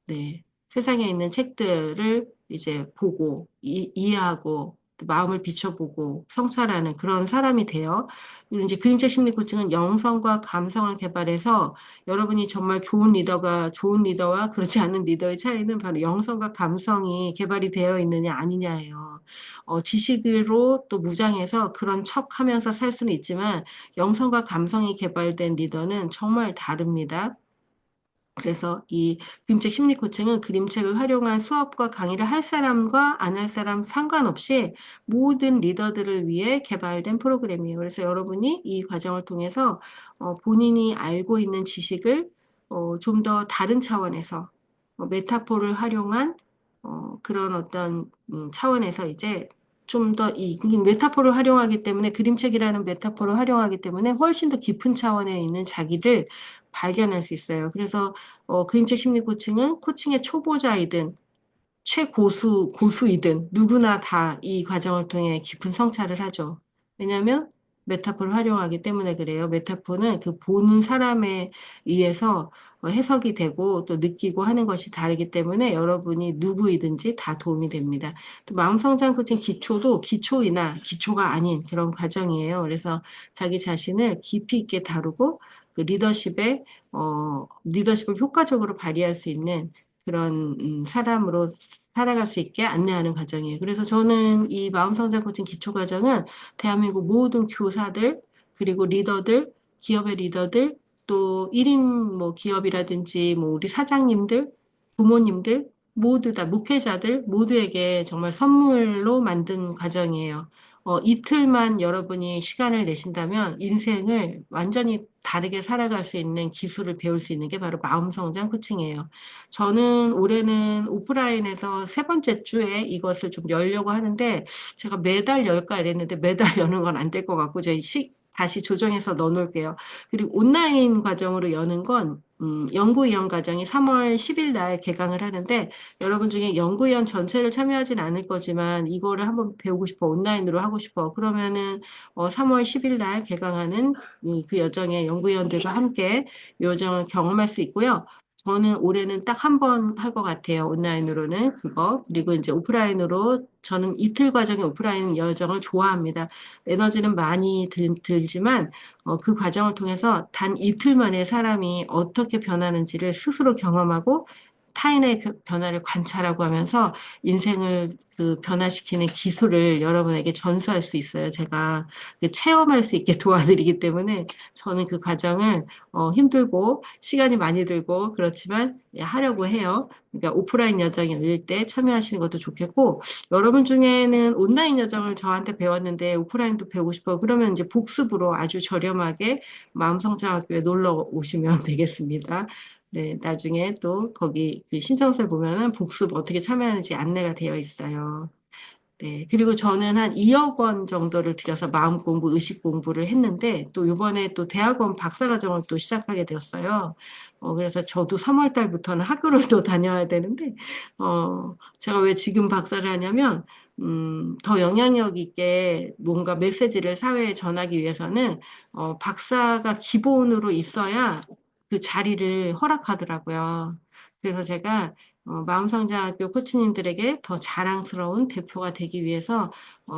네. 세상에 있는 책들을 이제 보고, 이해하고, 또 마음을 비춰보고, 성찰하는 그런 사람이 돼요. 그리고 이제 그림자 심리 코칭은 영성과 감성을 개발해서 여러분이 정말 좋은 리더와 그렇지 않은 리더의 차이는 바로 영성과 감성이 개발이 되어 있느냐, 아니냐예요. 지식으로 또 무장해서 그런 척 하면서 살 수는 있지만, 영성과 감성이 개발된 리더는 정말 다릅니다. 그래서 이 그림책 심리 코칭은 그림책을 활용한 수업과 강의를 할 사람과 안 할 사람 상관없이 모든 리더들을 위해 개발된 프로그램이에요. 그래서 여러분이 이 과정을 통해서 본인이 알고 있는 지식을 좀 더 다른 차원에서 메타포를 활용한 그런 어떤 차원에서 이제 좀 더 이 메타포를 활용하기 때문에 그림책이라는 메타포를 활용하기 때문에 훨씬 더 깊은 차원에 있는 자기를 발견할 수 있어요. 그래서 그림책 심리 코칭은 코칭의 초보자이든 고수이든 누구나 다 이 과정을 통해 깊은 성찰을 하죠. 왜냐하면 메타포를 활용하기 때문에 그래요. 메타포는 그 보는 사람에 의해서 해석이 되고 또 느끼고 하는 것이 다르기 때문에 여러분이 누구이든지 다 도움이 됩니다. 또 마음성장 코칭 기초도 기초이나 기초가 아닌 그런 과정이에요. 그래서 자기 자신을 깊이 있게 다루고 그 리더십을 효과적으로 발휘할 수 있는 그런 사람으로 살아갈 수 있게 안내하는 과정이에요. 그래서 저는 이 마음성장 코칭 기초 과정은 대한민국 모든 교사들, 그리고 리더들, 기업의 리더들, 또 1인 뭐 기업이라든지 뭐 우리 사장님들, 부모님들, 모두 다 목회자들 모두에게 정말 선물로 만든 과정이에요. 이틀만 여러분이 시간을 내신다면 인생을 완전히 다르게 살아갈 수 있는 기술을 배울 수 있는 게 바로 마음성장 코칭이에요. 저는 올해는 오프라인에서 세 번째 주에 이것을 좀 열려고 하는데 제가 매달 열까 이랬는데 매달 여는 건 안 될 것 같고 다시 조정해서 넣어놓을게요. 그리고 온라인 과정으로 여는 건 연구위원 과정이 3월 10일 날 개강을 하는데 여러분 중에 연구위원 전체를 참여하진 않을 거지만 이거를 한번 배우고 싶어 온라인으로 하고 싶어 그러면은 3월 10일 날 개강하는 그 여정의 연구위원들과 함께 이 여정을 경험할 수 있고요. 저는 올해는 딱 한 번 할 것 같아요. 온라인으로는 그거. 그리고 이제 오프라인으로 저는 이틀 과정의 오프라인 여정을 좋아합니다. 에너지는 많이 들지만 그 과정을 통해서 단 이틀 만에 사람이 어떻게 변하는지를 스스로 경험하고 타인의 변화를 관찰하고 하면서 인생을 그 변화시키는 기술을 여러분에게 전수할 수 있어요. 제가 그 체험할 수 있게 도와드리기 때문에 저는 그 과정을 힘들고 시간이 많이 들고 그렇지만 예, 하려고 해요. 그러니까 오프라인 여정이 열릴 때 참여하시는 것도 좋겠고 여러분 중에는 온라인 여정을 저한테 배웠는데 오프라인도 배우고 싶어. 그러면 이제 복습으로 아주 저렴하게 마음성장학교에 놀러 오시면 되겠습니다. 네, 나중에 또 거기 그 신청서를 보면은 복습 어떻게 참여하는지 안내가 되어 있어요. 네. 그리고 저는 한 2억 원 정도를 들여서 마음 공부, 의식 공부를 했는데 또 이번에 또 대학원 박사과정을 또 시작하게 되었어요. 그래서 저도 3월 달부터는 학교를 또 다녀야 되는데, 제가 왜 지금 박사를 하냐면, 더 영향력 있게 뭔가 메시지를 사회에 전하기 위해서는, 박사가 기본으로 있어야 그 자리를 허락하더라고요. 그래서 제가 마음성장학교 코치님들에게 더 자랑스러운 대표가 되기 위해서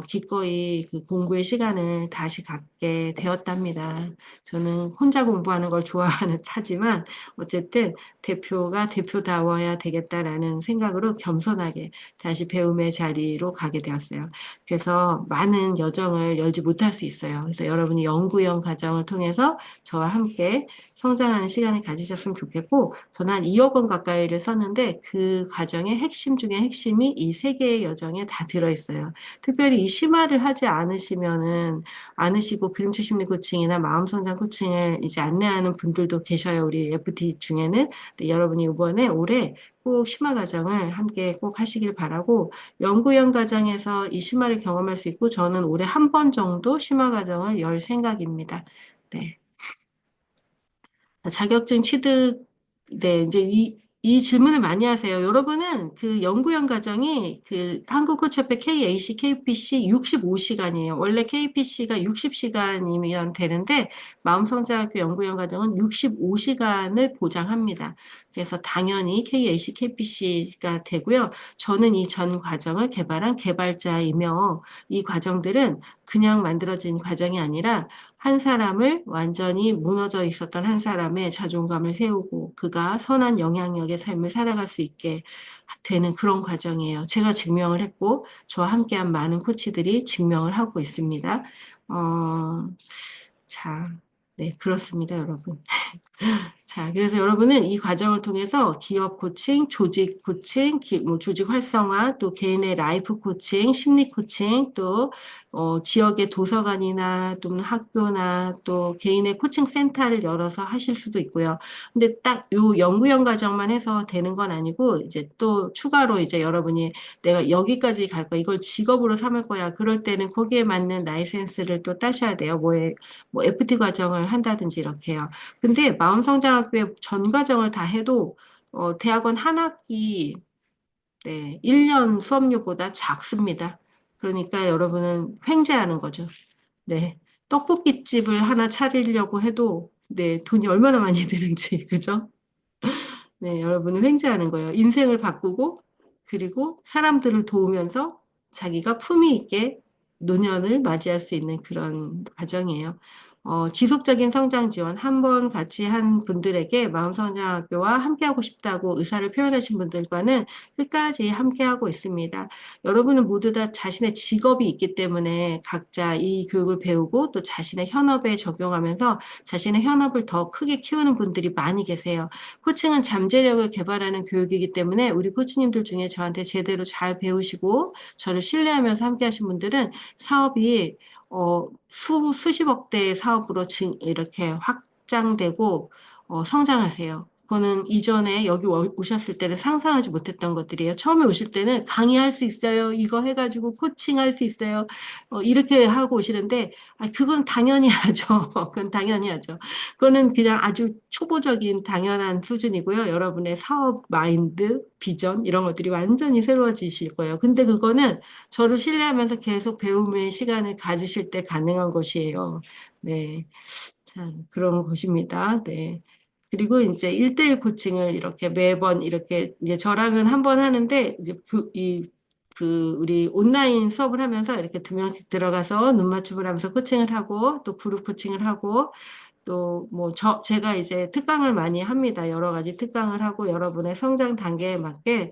기꺼이 그 공부의 시간을 다시 갖게 되었답니다. 저는 혼자 공부하는 걸 좋아하는 타지만 어쨌든 대표가 대표다워야 되겠다라는 생각으로 겸손하게 다시 배움의 자리로 가게 되었어요. 그래서 많은 여정을 열지 못할 수 있어요. 그래서 여러분이 연구형 과정을 통해서 저와 함께 성장하는 시간을 가지셨으면 좋겠고, 저는 한 2억 원 가까이를 썼는데, 그 과정의 핵심 중에 핵심이 이 세 개의 여정에 다 들어있어요. 특별히 이 심화를 하지 않으시고 그림체 심리 코칭이나 마음성장 코칭을 이제 안내하는 분들도 계셔요. 우리 FT 중에는. 근데 여러분이 이번에 올해 꼭 심화 과정을 함께 꼭 하시길 바라고, 연구형 과정에서 이 심화를 경험할 수 있고, 저는 올해 한 번 정도 심화 과정을 열 생각입니다. 네. 자격증 취득, 네, 이제 이 질문을 많이 하세요. 여러분은 그 연구원 과정이 그 한국코치협회 KAC, KPC 65시간이에요. 원래 KPC가 60시간이면 되는데 마음성장학교 연구원 과정은 65시간을 보장합니다. 그래서 당연히 KAC, KPC가 되고요. 저는 이 전 과정을 개발한 개발자이며 이 과정들은 그냥 만들어진 과정이 아니라 한 사람을 완전히 무너져 있었던 한 사람의 자존감을 세우고 그가 선한 영향력의 삶을 살아갈 수 있게 되는 그런 과정이에요. 제가 증명을 했고 저와 함께한 많은 코치들이 증명을 하고 있습니다. 자, 네, 그렇습니다, 여러분. 자, 그래서 여러분은 이 과정을 통해서 기업 코칭, 조직 코칭, 뭐 조직 활성화, 또 개인의 라이프 코칭, 심리 코칭, 또 지역의 도서관이나 또는 학교나 또 개인의 코칭 센터를 열어서 하실 수도 있고요. 근데 딱 요 연구원 과정만 해서 되는 건 아니고 이제 또 추가로 이제 여러분이 내가 여기까지 갈 거야, 이걸 직업으로 삼을 거야. 그럴 때는 거기에 맞는 라이센스를 또 따셔야 돼요. 뭐 FT 과정을 한다든지 이렇게요. 근데 마음성장학교의 전 과정을 다 해도 대학원 한 학기 네, 1년 수업료보다 작습니다. 그러니까 여러분은 횡재하는 거죠. 네. 떡볶이집을 하나 차리려고 해도 네, 돈이 얼마나 많이 드는지 그죠? 네, 여러분은 횡재하는 거예요. 인생을 바꾸고, 그리고 사람들을 도우면서 자기가 품위 있게 노년을 맞이할 수 있는 그런 과정이에요. 지속적인 성장 지원, 한 번 같이 한 분들에게 마음성장학교와 함께하고 싶다고 의사를 표현하신 분들과는 끝까지 함께하고 있습니다. 여러분은 모두 다 자신의 직업이 있기 때문에 각자 이 교육을 배우고 또 자신의 현업에 적용하면서 자신의 현업을 더 크게 키우는 분들이 많이 계세요. 코칭은 잠재력을 개발하는 교육이기 때문에 우리 코치님들 중에 저한테 제대로 잘 배우시고 저를 신뢰하면서 함께 하신 분들은 사업이 수십억 대의 사업으로 이렇게 확장되고 성장하세요. 그거는 이전에 여기 오셨을 때는 상상하지 못했던 것들이에요. 처음에 오실 때는 강의할 수 있어요. 이거 해가지고 코칭할 수 있어요. 이렇게 하고 오시는데, 그건 당연히 하죠. 그건 당연히 하죠. 그거는 그냥 아주 초보적인 당연한 수준이고요. 여러분의 사업 마인드, 비전 이런 것들이 완전히 새로워지실 거예요. 근데 그거는 저를 신뢰하면서 계속 배움의 시간을 가지실 때 가능한 것이에요. 네. 참, 그런 것입니다. 네. 그리고 이제 1대1 코칭을 이렇게 매번 이렇게 이제 저랑은 한 번 하는데 이제 우리 온라인 수업을 하면서 이렇게 두 명씩 들어가서 눈 맞춤을 하면서 코칭을 하고 또 그룹 코칭을 하고 또 뭐 제가 이제 특강을 많이 합니다. 여러 가지 특강을 하고 여러분의 성장 단계에 맞게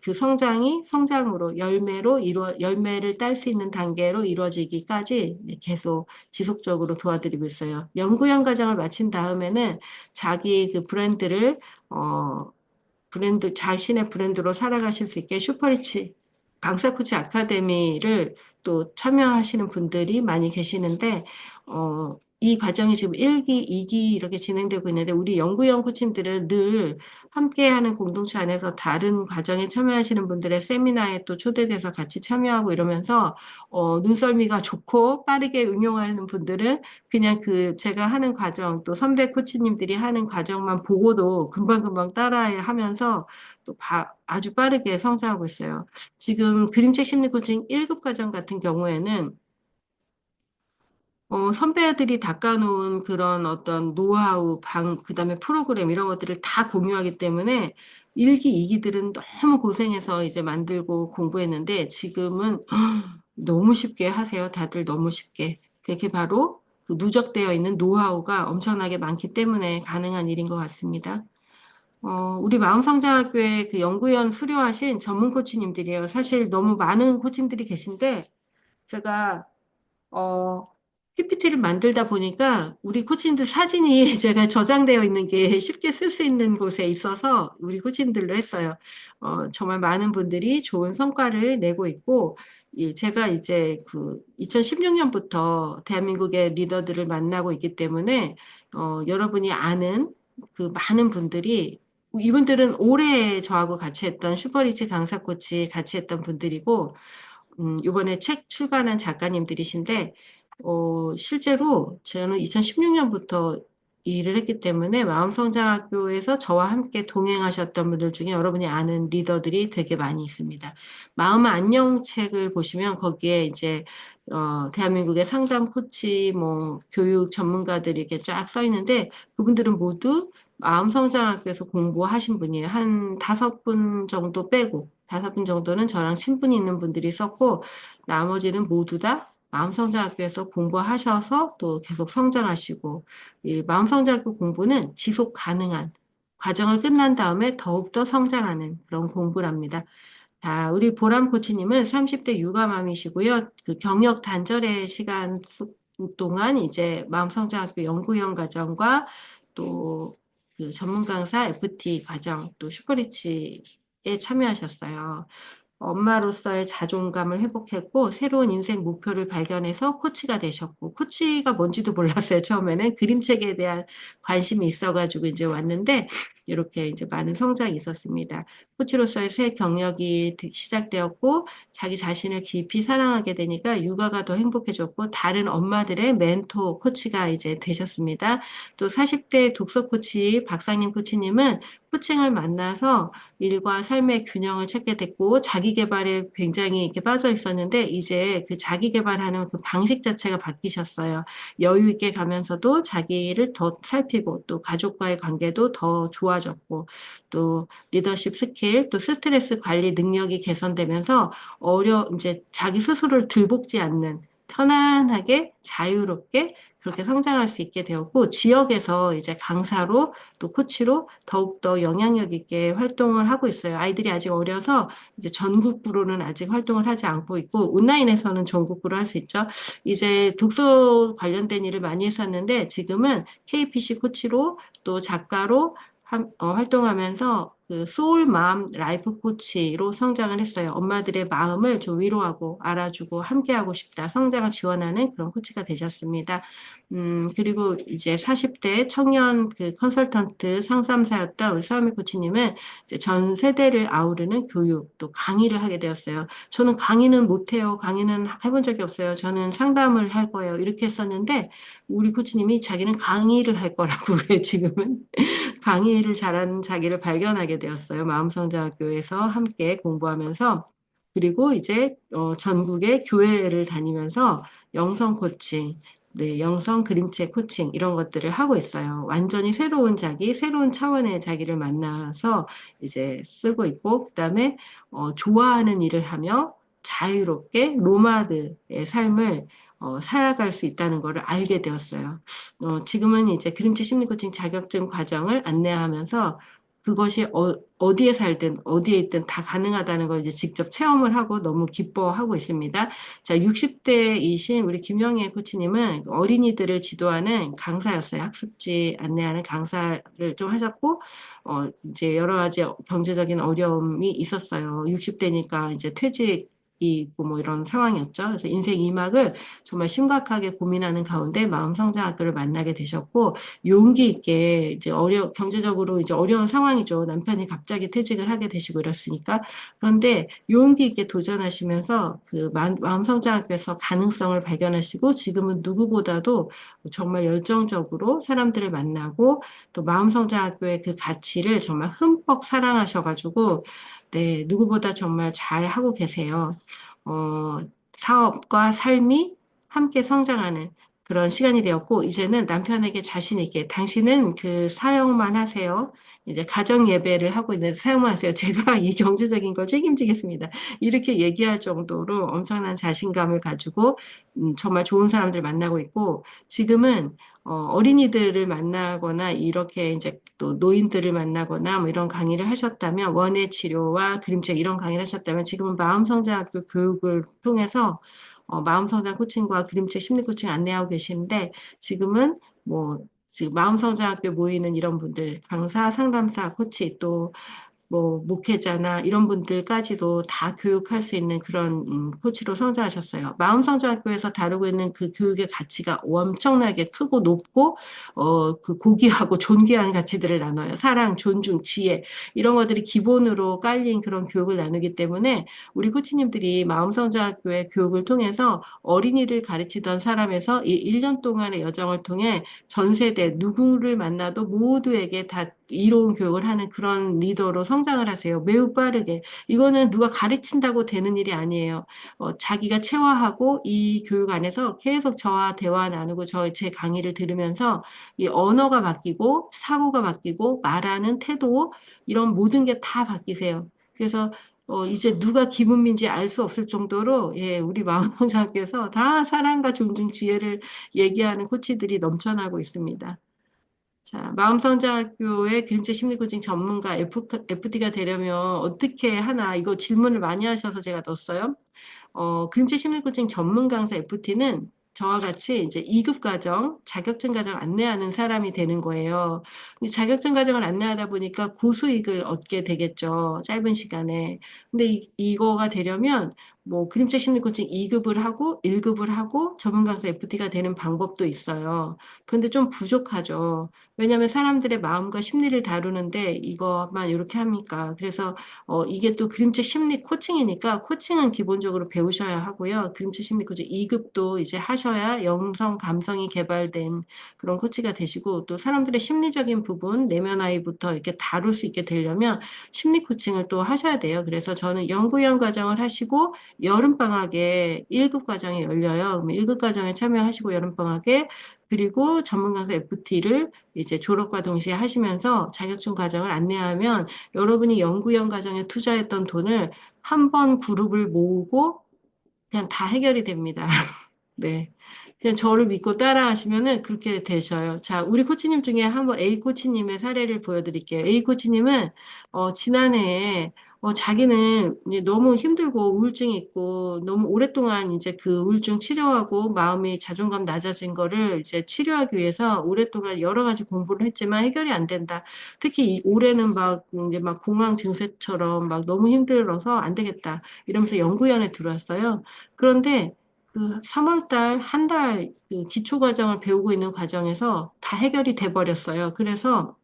그 성장이 성장으로 열매를 딸 수 있는 단계로 이루어지기까지 계속 지속적으로 도와드리고 있어요. 연구원 과정을 마친 다음에는 자기 그 어, 자신의 브랜드로 살아가실 수 있게 슈퍼리치 강사코치 아카데미를 또 참여하시는 분들이 많이 계시는데, 이 과정이 지금 1기, 2기 이렇게 진행되고 있는데, 우리 연구원 코치님들은 늘 함께하는 공동체 안에서 다른 과정에 참여하시는 분들의 세미나에 또 초대돼서 같이 참여하고 이러면서, 눈썰미가 좋고 빠르게 응용하는 분들은 그냥 제가 하는 과정, 또 선배 코치님들이 하는 과정만 보고도 금방금방 따라 하면서 또 아주 빠르게 성장하고 있어요. 지금 그림책 심리 코칭 1급 과정 같은 경우에는 선배들이 닦아놓은 그런 어떤 노하우, 그다음에 프로그램 이런 것들을 다 공유하기 때문에 1기, 2기들은 너무 고생해서 이제 만들고 공부했는데 지금은 너무 쉽게 하세요. 다들 너무 쉽게. 그게 바로 그 누적되어 있는 노하우가 엄청나게 많기 때문에 가능한 일인 것 같습니다. 우리 마음성장학교에 그 연구원 수료하신 전문 코치님들이에요. 사실 너무 많은 코치님들이 계신데 제가 어, PPT를 만들다 보니까 우리 코치님들 사진이 제가 저장되어 있는 게 쉽게 쓸 수 있는 곳에 있어서 우리 코치님들로 했어요. 정말 많은 분들이 좋은 성과를 내고 있고, 제가 이제 2016년부터 대한민국의 리더들을 만나고 있기 때문에, 여러분이 아는 그 많은 분들이 이분들은 오래 저하고 같이 했던 슈퍼리치 강사 코치 같이 했던 분들이고, 이번에 책 출간한 작가님들이신데, 실제로 저는 2016년부터 일을 했기 때문에 마음성장학교에서 저와 함께 동행하셨던 분들 중에 여러분이 아는 리더들이 되게 많이 있습니다. 마음 안녕 책을 보시면 거기에 이제, 대한민국의 상담 코치, 뭐, 교육 전문가들이 이렇게 쫙 써 있는데 그분들은 모두 마음성장학교에서 공부하신 분이에요. 한 5분 정도 빼고. 5분 정도는 저랑 친분이 있는 분들이 썼고, 나머지는 모두 다 마음성장학교에서 공부하셔서 또 계속 성장하시고, 이 마음성장학교 공부는 지속 가능한 과정을 끝난 다음에 더욱더 성장하는 그런 공부랍니다. 자, 우리 보람 코치님은 30대 육아맘이시고요. 그 경력 단절의 시간 동안 이제 마음성장학교 연구원 과정과 또 그 전문 강사 FT 과정 또 슈퍼리치에 참여하셨어요. 엄마로서의 자존감을 회복했고, 새로운 인생 목표를 발견해서 코치가 되셨고, 코치가 뭔지도 몰랐어요, 처음에는. 그림책에 대한 관심이 있어가지고 이제 왔는데, 이렇게 이제 많은 성장이 있었습니다. 코치로서의 새 경력이 시작되었고, 자기 자신을 깊이 사랑하게 되니까 육아가 더 행복해졌고, 다른 엄마들의 멘토 코치가 이제 되셨습니다. 또 40대 독서 코치, 박상님 코치님은 코칭을 만나서 일과 삶의 균형을 찾게 됐고 자기 개발에 굉장히 이렇게 빠져 있었는데 이제 그 자기 개발하는 그 방식 자체가 바뀌셨어요. 여유 있게 가면서도 자기를 더 살피고 또 가족과의 관계도 더 좋아졌고 또 리더십 스킬 또 스트레스 관리 능력이 개선되면서 이제 자기 스스로를 들볶지 않는 편안하게 자유롭게 그렇게 성장할 수 있게 되었고 지역에서 이제 강사로 또 코치로 더욱더 영향력 있게 활동을 하고 있어요. 아이들이 아직 어려서 이제 전국구로는 아직 활동을 하지 않고 있고 온라인에서는 전국구로 할 수 있죠. 이제 독서 관련된 일을 많이 했었는데 지금은 KPC 코치로 또 작가로 활동하면서 그 소울맘 라이프 코치로 성장을 했어요. 엄마들의 마음을 좀 위로하고 알아주고 함께하고 싶다. 성장을 지원하는 그런 코치가 되셨습니다. 그리고 이제 40대 청년 그 컨설턴트 상담사였던 우리 서미 코치님은 이제 전 세대를 아우르는 교육 또 강의를 하게 되었어요. 저는 강의는 못해요. 강의는 해본 적이 없어요. 저는 상담을 할 거예요. 이렇게 했었는데 우리 코치님이 자기는 강의를 할 거라고 그래 지금은. 강의를 잘하는 자기를 발견하게 되었어요. 마음성장학교에서 함께 공부하면서. 그리고 이제 전국의 교회를 다니면서 영성 코칭, 네, 영성 그림책 코칭 이런 것들을 하고 있어요. 완전히 새로운 자기, 새로운 차원의 자기를 만나서 이제 쓰고 있고, 그다음에 좋아하는 일을 하며 자유롭게 노마드의 삶을 살아갈 수 있다는 것을 알게 되었어요. 지금은 이제 그림책 심리 코칭 자격증 과정을 안내하면서 그것이 디에 살든 어디에 있든 다 가능하다는 걸 이제 직접 체험을 하고 너무 기뻐하고 있습니다. 자, 60대이신 우리 김영애 코치님은 어린이들을 지도하는 강사였어요. 학습지 안내하는 강사를 좀 하셨고, 이제 여러 가지 경제적인 어려움이 있었어요. 60대니까 이제 퇴직이 있고 뭐 이런 상황이었죠. 그래서 인생 2막을 정말 심각하게 고민하는 가운데 마음성장학교를 만나게 되셨고, 용기 있게 이제 경제적으로 이제 어려운 상황이죠. 남편이 갑자기 퇴직을 하게 되시고 이랬으니까. 그런데 용기 있게 도전하시면서 그 마음성장학교에서 가능성을 발견하시고 지금은 누구보다도 정말 열정적으로 사람들을 만나고 또 마음성장학교의 그 가치를 정말 흠뻑 사랑하셔가지고 네, 누구보다 정말 잘 하고 계세요. 어, 사업과 삶이 함께 성장하는 그런 시간이 되었고, 이제는 남편에게 자신 있게, 당신은 그 사역만 하세요. 이제 가정 예배를 하고 있는데 사역만 하세요. 제가 이 경제적인 걸 책임지겠습니다. 이렇게 얘기할 정도로 엄청난 자신감을 가지고, 정말 좋은 사람들 만나고 있고, 지금은 어린이들을 만나거나 이렇게 이제 또 노인들을 만나거나 뭐 이런 강의를 하셨다면 원예 치료와 그림책 이런 강의를 하셨다면 지금은 마음성장학교 교육을 통해서 마음성장 코칭과 그림책 심리 코칭 안내하고 계시는데 지금은 뭐 지금 마음성장학교 모이는 이런 분들 강사, 상담사, 코치 또 뭐 목회자나 이런 분들까지도 다 교육할 수 있는 그런 코치로 성장하셨어요. 마음성장학교에서 다루고 있는 그 교육의 가치가 엄청나게 크고 높고 그 고귀하고 존귀한 가치들을 나눠요. 사랑, 존중, 지혜 이런 것들이 기본으로 깔린 그런 교육을 나누기 때문에 우리 코치님들이 마음성장학교의 교육을 통해서 어린이를 가르치던 사람에서 이 1년 동안의 여정을 통해 전 세대 누구를 만나도 모두에게 다 이로운 교육을 하는 그런 리더로 성장을 하세요. 매우 빠르게. 이거는 누가 가르친다고 되는 일이 아니에요. 자기가 체화하고 이 교육 안에서 계속 저와 대화 나누고 제 강의를 들으면서 이 언어가 바뀌고 사고가 바뀌고 말하는 태도 이런 모든 게 다 바뀌세요. 그래서 이제 누가 김은미인지 알 수 없을 정도로 예, 우리 마음성장학교에서 다 사랑과 존중, 지혜를 얘기하는 코치들이 넘쳐나고 있습니다. 자, 마음성장학교의 그림책 심리코칭 전문가 FD가 되려면 어떻게 하나, 이거 질문을 많이 하셔서 제가 넣었어요. 그림책 심리코칭 전문 강사 FT는 저와 같이 이제 2급 과정, 자격증 과정 안내하는 사람이 되는 거예요. 근데 자격증 과정을 안내하다 보니까 고수익을 얻게 되겠죠. 짧은 시간에. 근데 이거가 되려면 뭐 그림책 심리 코칭 2급을 하고 1급을 하고 전문 강사 FT가 되는 방법도 있어요. 근데 좀 부족하죠. 왜냐하면 사람들의 마음과 심리를 다루는데 이것만 이렇게 합니까? 그래서 이게 또 그림책 심리 코칭이니까 코칭은 기본적으로 배우셔야 하고요. 그림책 심리 코칭 2급도 이제 하셔야 영성, 감성이 개발된 그런 코치가 되시고 또 사람들의 심리적인 부분, 내면 아이부터 이렇게 다룰 수 있게 되려면 심리 코칭을 또 하셔야 돼요. 그래서 저는 연구위원 과정을 하시고 여름방학에 1급 과정이 열려요. 그럼 1급 과정에 참여하시고 여름방학에 그리고 전문 강사 FT를 이제 졸업과 동시에 하시면서 자격증 과정을 안내하면 여러분이 연구원 과정에 투자했던 돈을 한 번 그룹을 모으고 그냥 다 해결이 됩니다. 네. 그냥 저를 믿고 따라 하시면은 그렇게 되셔요. 자, 우리 코치님 중에 한번 A 코치님의 사례를 보여드릴게요. A 코치님은, 지난해에, 자기는 이제 너무 힘들고 우울증이 있고 너무 오랫동안 이제 그 우울증 치료하고 마음이 자존감 낮아진 거를 이제 치료하기 위해서 오랫동안 여러 가지 공부를 했지만 해결이 안 된다. 특히 올해는 막 이제 막 공황 증세처럼 막 너무 힘들어서 안 되겠다. 이러면서 연구원에 들어왔어요. 그런데 그 3월 달, 한 달 그 기초 과정을 배우고 있는 과정에서 다 해결이 돼 버렸어요. 그래서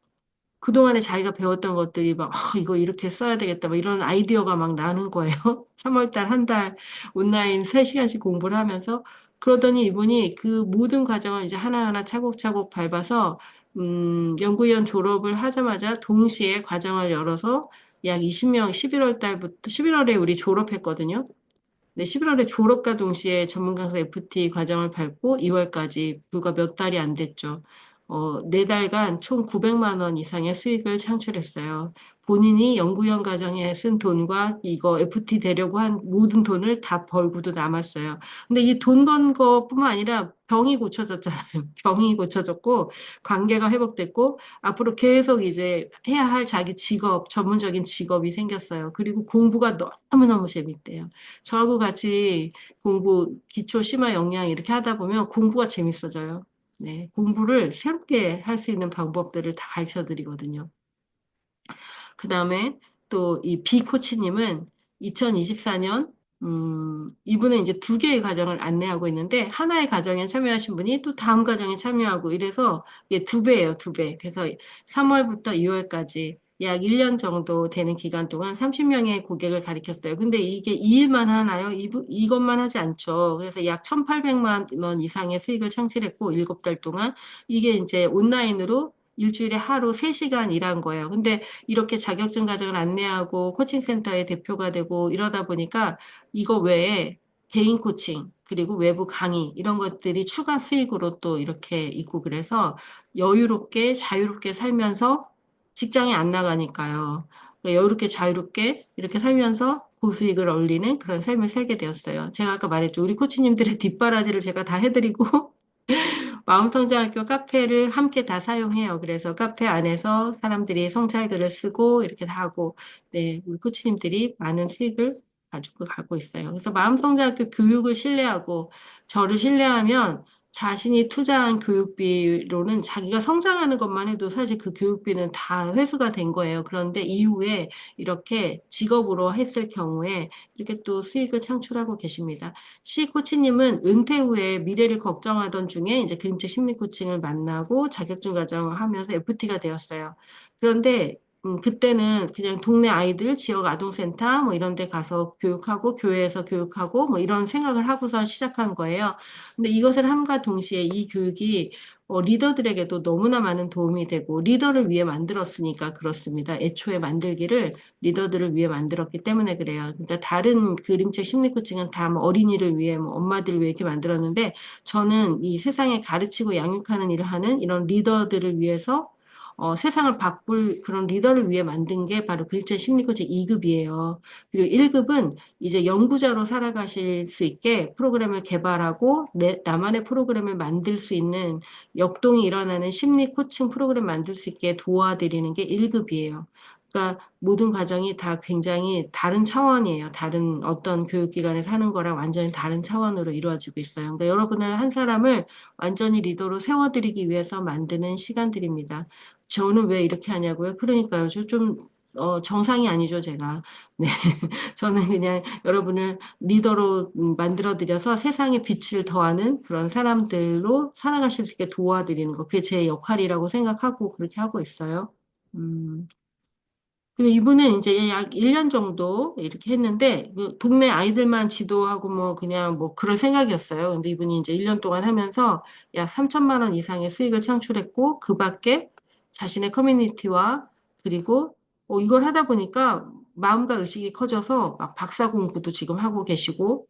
그동안에 자기가 배웠던 것들이 막, 이거 이렇게 써야 되겠다. 막 이런 아이디어가 막 나는 거예요. 3월 달, 한 달 온라인 3시간씩 공부를 하면서 그러더니 이분이 그 모든 과정을 이제 하나하나 차곡차곡 밟아서, 연구위원 졸업을 하자마자 동시에 과정을 열어서 약 20명, 11월 달부터, 11월에 우리 졸업했거든요. 네, 11월에 졸업과 동시에 전문 강사 FT 과정을 밟고 2월까지 불과 몇 달이 안 됐죠. 4달간 총 900만 원 이상의 수익을 창출했어요. 본인이 연구원 과정에 쓴 돈과 이거 FT 되려고 한 모든 돈을 다 벌고도 남았어요. 근데 이 돈 번 것뿐만 아니라 병이 고쳐졌잖아요. 병이 고쳐졌고 관계가 회복됐고 앞으로 계속 이제 해야 할 자기 직업, 전문적인 직업이 생겼어요. 그리고 공부가 너무너무 재밌대요. 저하고 같이 공부, 기초, 심화, 영양 이렇게 하다 보면 공부가 재밌어져요. 네, 공부를 새롭게 할 수 있는 방법들을 다 가르쳐 드리거든요. 그 다음에 또 이 B 코치님은 2024년, 이분은 이제 두 개의 과정을 안내하고 있는데, 하나의 과정에 참여하신 분이 또 다음 과정에 참여하고 이래서 이게 두 배예요, 두 배. 그래서 3월부터 2월까지 약 1년 정도 되는 기간 동안 30명의 고객을 가리켰어요. 근데 이게 이 일만 하나요? 이것만 하지 않죠. 그래서 약 1,800만 원 이상의 수익을 창출했고, 7달 동안. 이게 이제 온라인으로 일주일에 하루 3시간 일한 거예요. 근데 이렇게 자격증 과정을 안내하고 코칭센터의 대표가 되고 이러다 보니까 이거 외에 개인 코칭, 그리고 외부 강의, 이런 것들이 추가 수익으로 또 이렇게 있고 그래서 여유롭게, 자유롭게 살면서 직장에 안 나가니까요. 그러니까 여유롭게, 자유롭게 이렇게 살면서 고수익을 올리는 그런 삶을 살게 되었어요. 제가 아까 말했죠. 우리 코치님들의 뒷바라지를 제가 다 해드리고 마음성장학교 카페를 함께 다 사용해요. 그래서 카페 안에서 사람들이 성찰글을 쓰고 이렇게 다 하고, 네, 우리 코치님들이 많은 수익을 가지고 가고 있어요. 그래서 마음성장학교 교육을 신뢰하고 저를 신뢰하면 자신이 투자한 교육비로는 자기가 성장하는 것만 해도 사실 그 교육비는 다 회수가 된 거예요. 그런데 이후에 이렇게 직업으로 했을 경우에 이렇게 또 수익을 창출하고 계십니다. C 코치님은 은퇴 후에 미래를 걱정하던 중에 이제 그림책 심리 코칭을 만나고 자격증 과정을 하면서 FT가 되었어요. 그런데 그때는 그냥 동네 아이들, 지역 아동센터 뭐 이런 데 가서 교육하고 교회에서 교육하고 뭐 이런 생각을 하고서 시작한 거예요. 근데 이것을 함과 동시에 이 교육이 리더들에게도 너무나 많은 도움이 되고 리더를 위해 만들었으니까 그렇습니다. 애초에 만들기를 리더들을 위해 만들었기 때문에 그래요. 그러니까 다른 그림책 심리 코칭은 다뭐 어린이를 위해 뭐 엄마들을 위해 이렇게 만들었는데 저는 이 세상에 가르치고 양육하는 일을 하는 이런 리더들을 위해서 세상을 바꿀 그런 리더를 위해 만든 게 바로 그림책 심리 코칭 2급이에요. 그리고 1급은 이제 연구자로 살아가실 수 있게 프로그램을 개발하고 나만의 프로그램을 만들 수 있는 역동이 일어나는 심리 코칭 프로그램 만들 수 있게 도와드리는 게 1급이에요. 그러니까 모든 과정이 다 굉장히 다른 차원이에요. 다른 어떤 교육기관에서 하는 거랑 완전히 다른 차원으로 이루어지고 있어요. 그러니까 여러분을 한 사람을 완전히 리더로 세워드리기 위해서 만드는 시간들입니다. 저는 왜 이렇게 하냐고요? 그러니까요. 정상이 아니죠, 제가. 네. 저는 그냥 여러분을 리더로 만들어드려서 세상에 빛을 더하는 그런 사람들로 살아가실 수 있게 도와드리는 거. 그게 제 역할이라고 생각하고 그렇게 하고 있어요. 음. 그리고 이분은 이제 약 1년 정도 이렇게 했는데, 그 동네 아이들만 지도하고 뭐 그냥 뭐 그럴 생각이었어요. 근데 이분이 이제 1년 동안 하면서 약 3천만 원 이상의 수익을 창출했고, 그 밖에 자신의 커뮤니티와 그리고 이걸 하다 보니까 마음과 의식이 커져서 막 박사 공부도 지금 하고 계시고,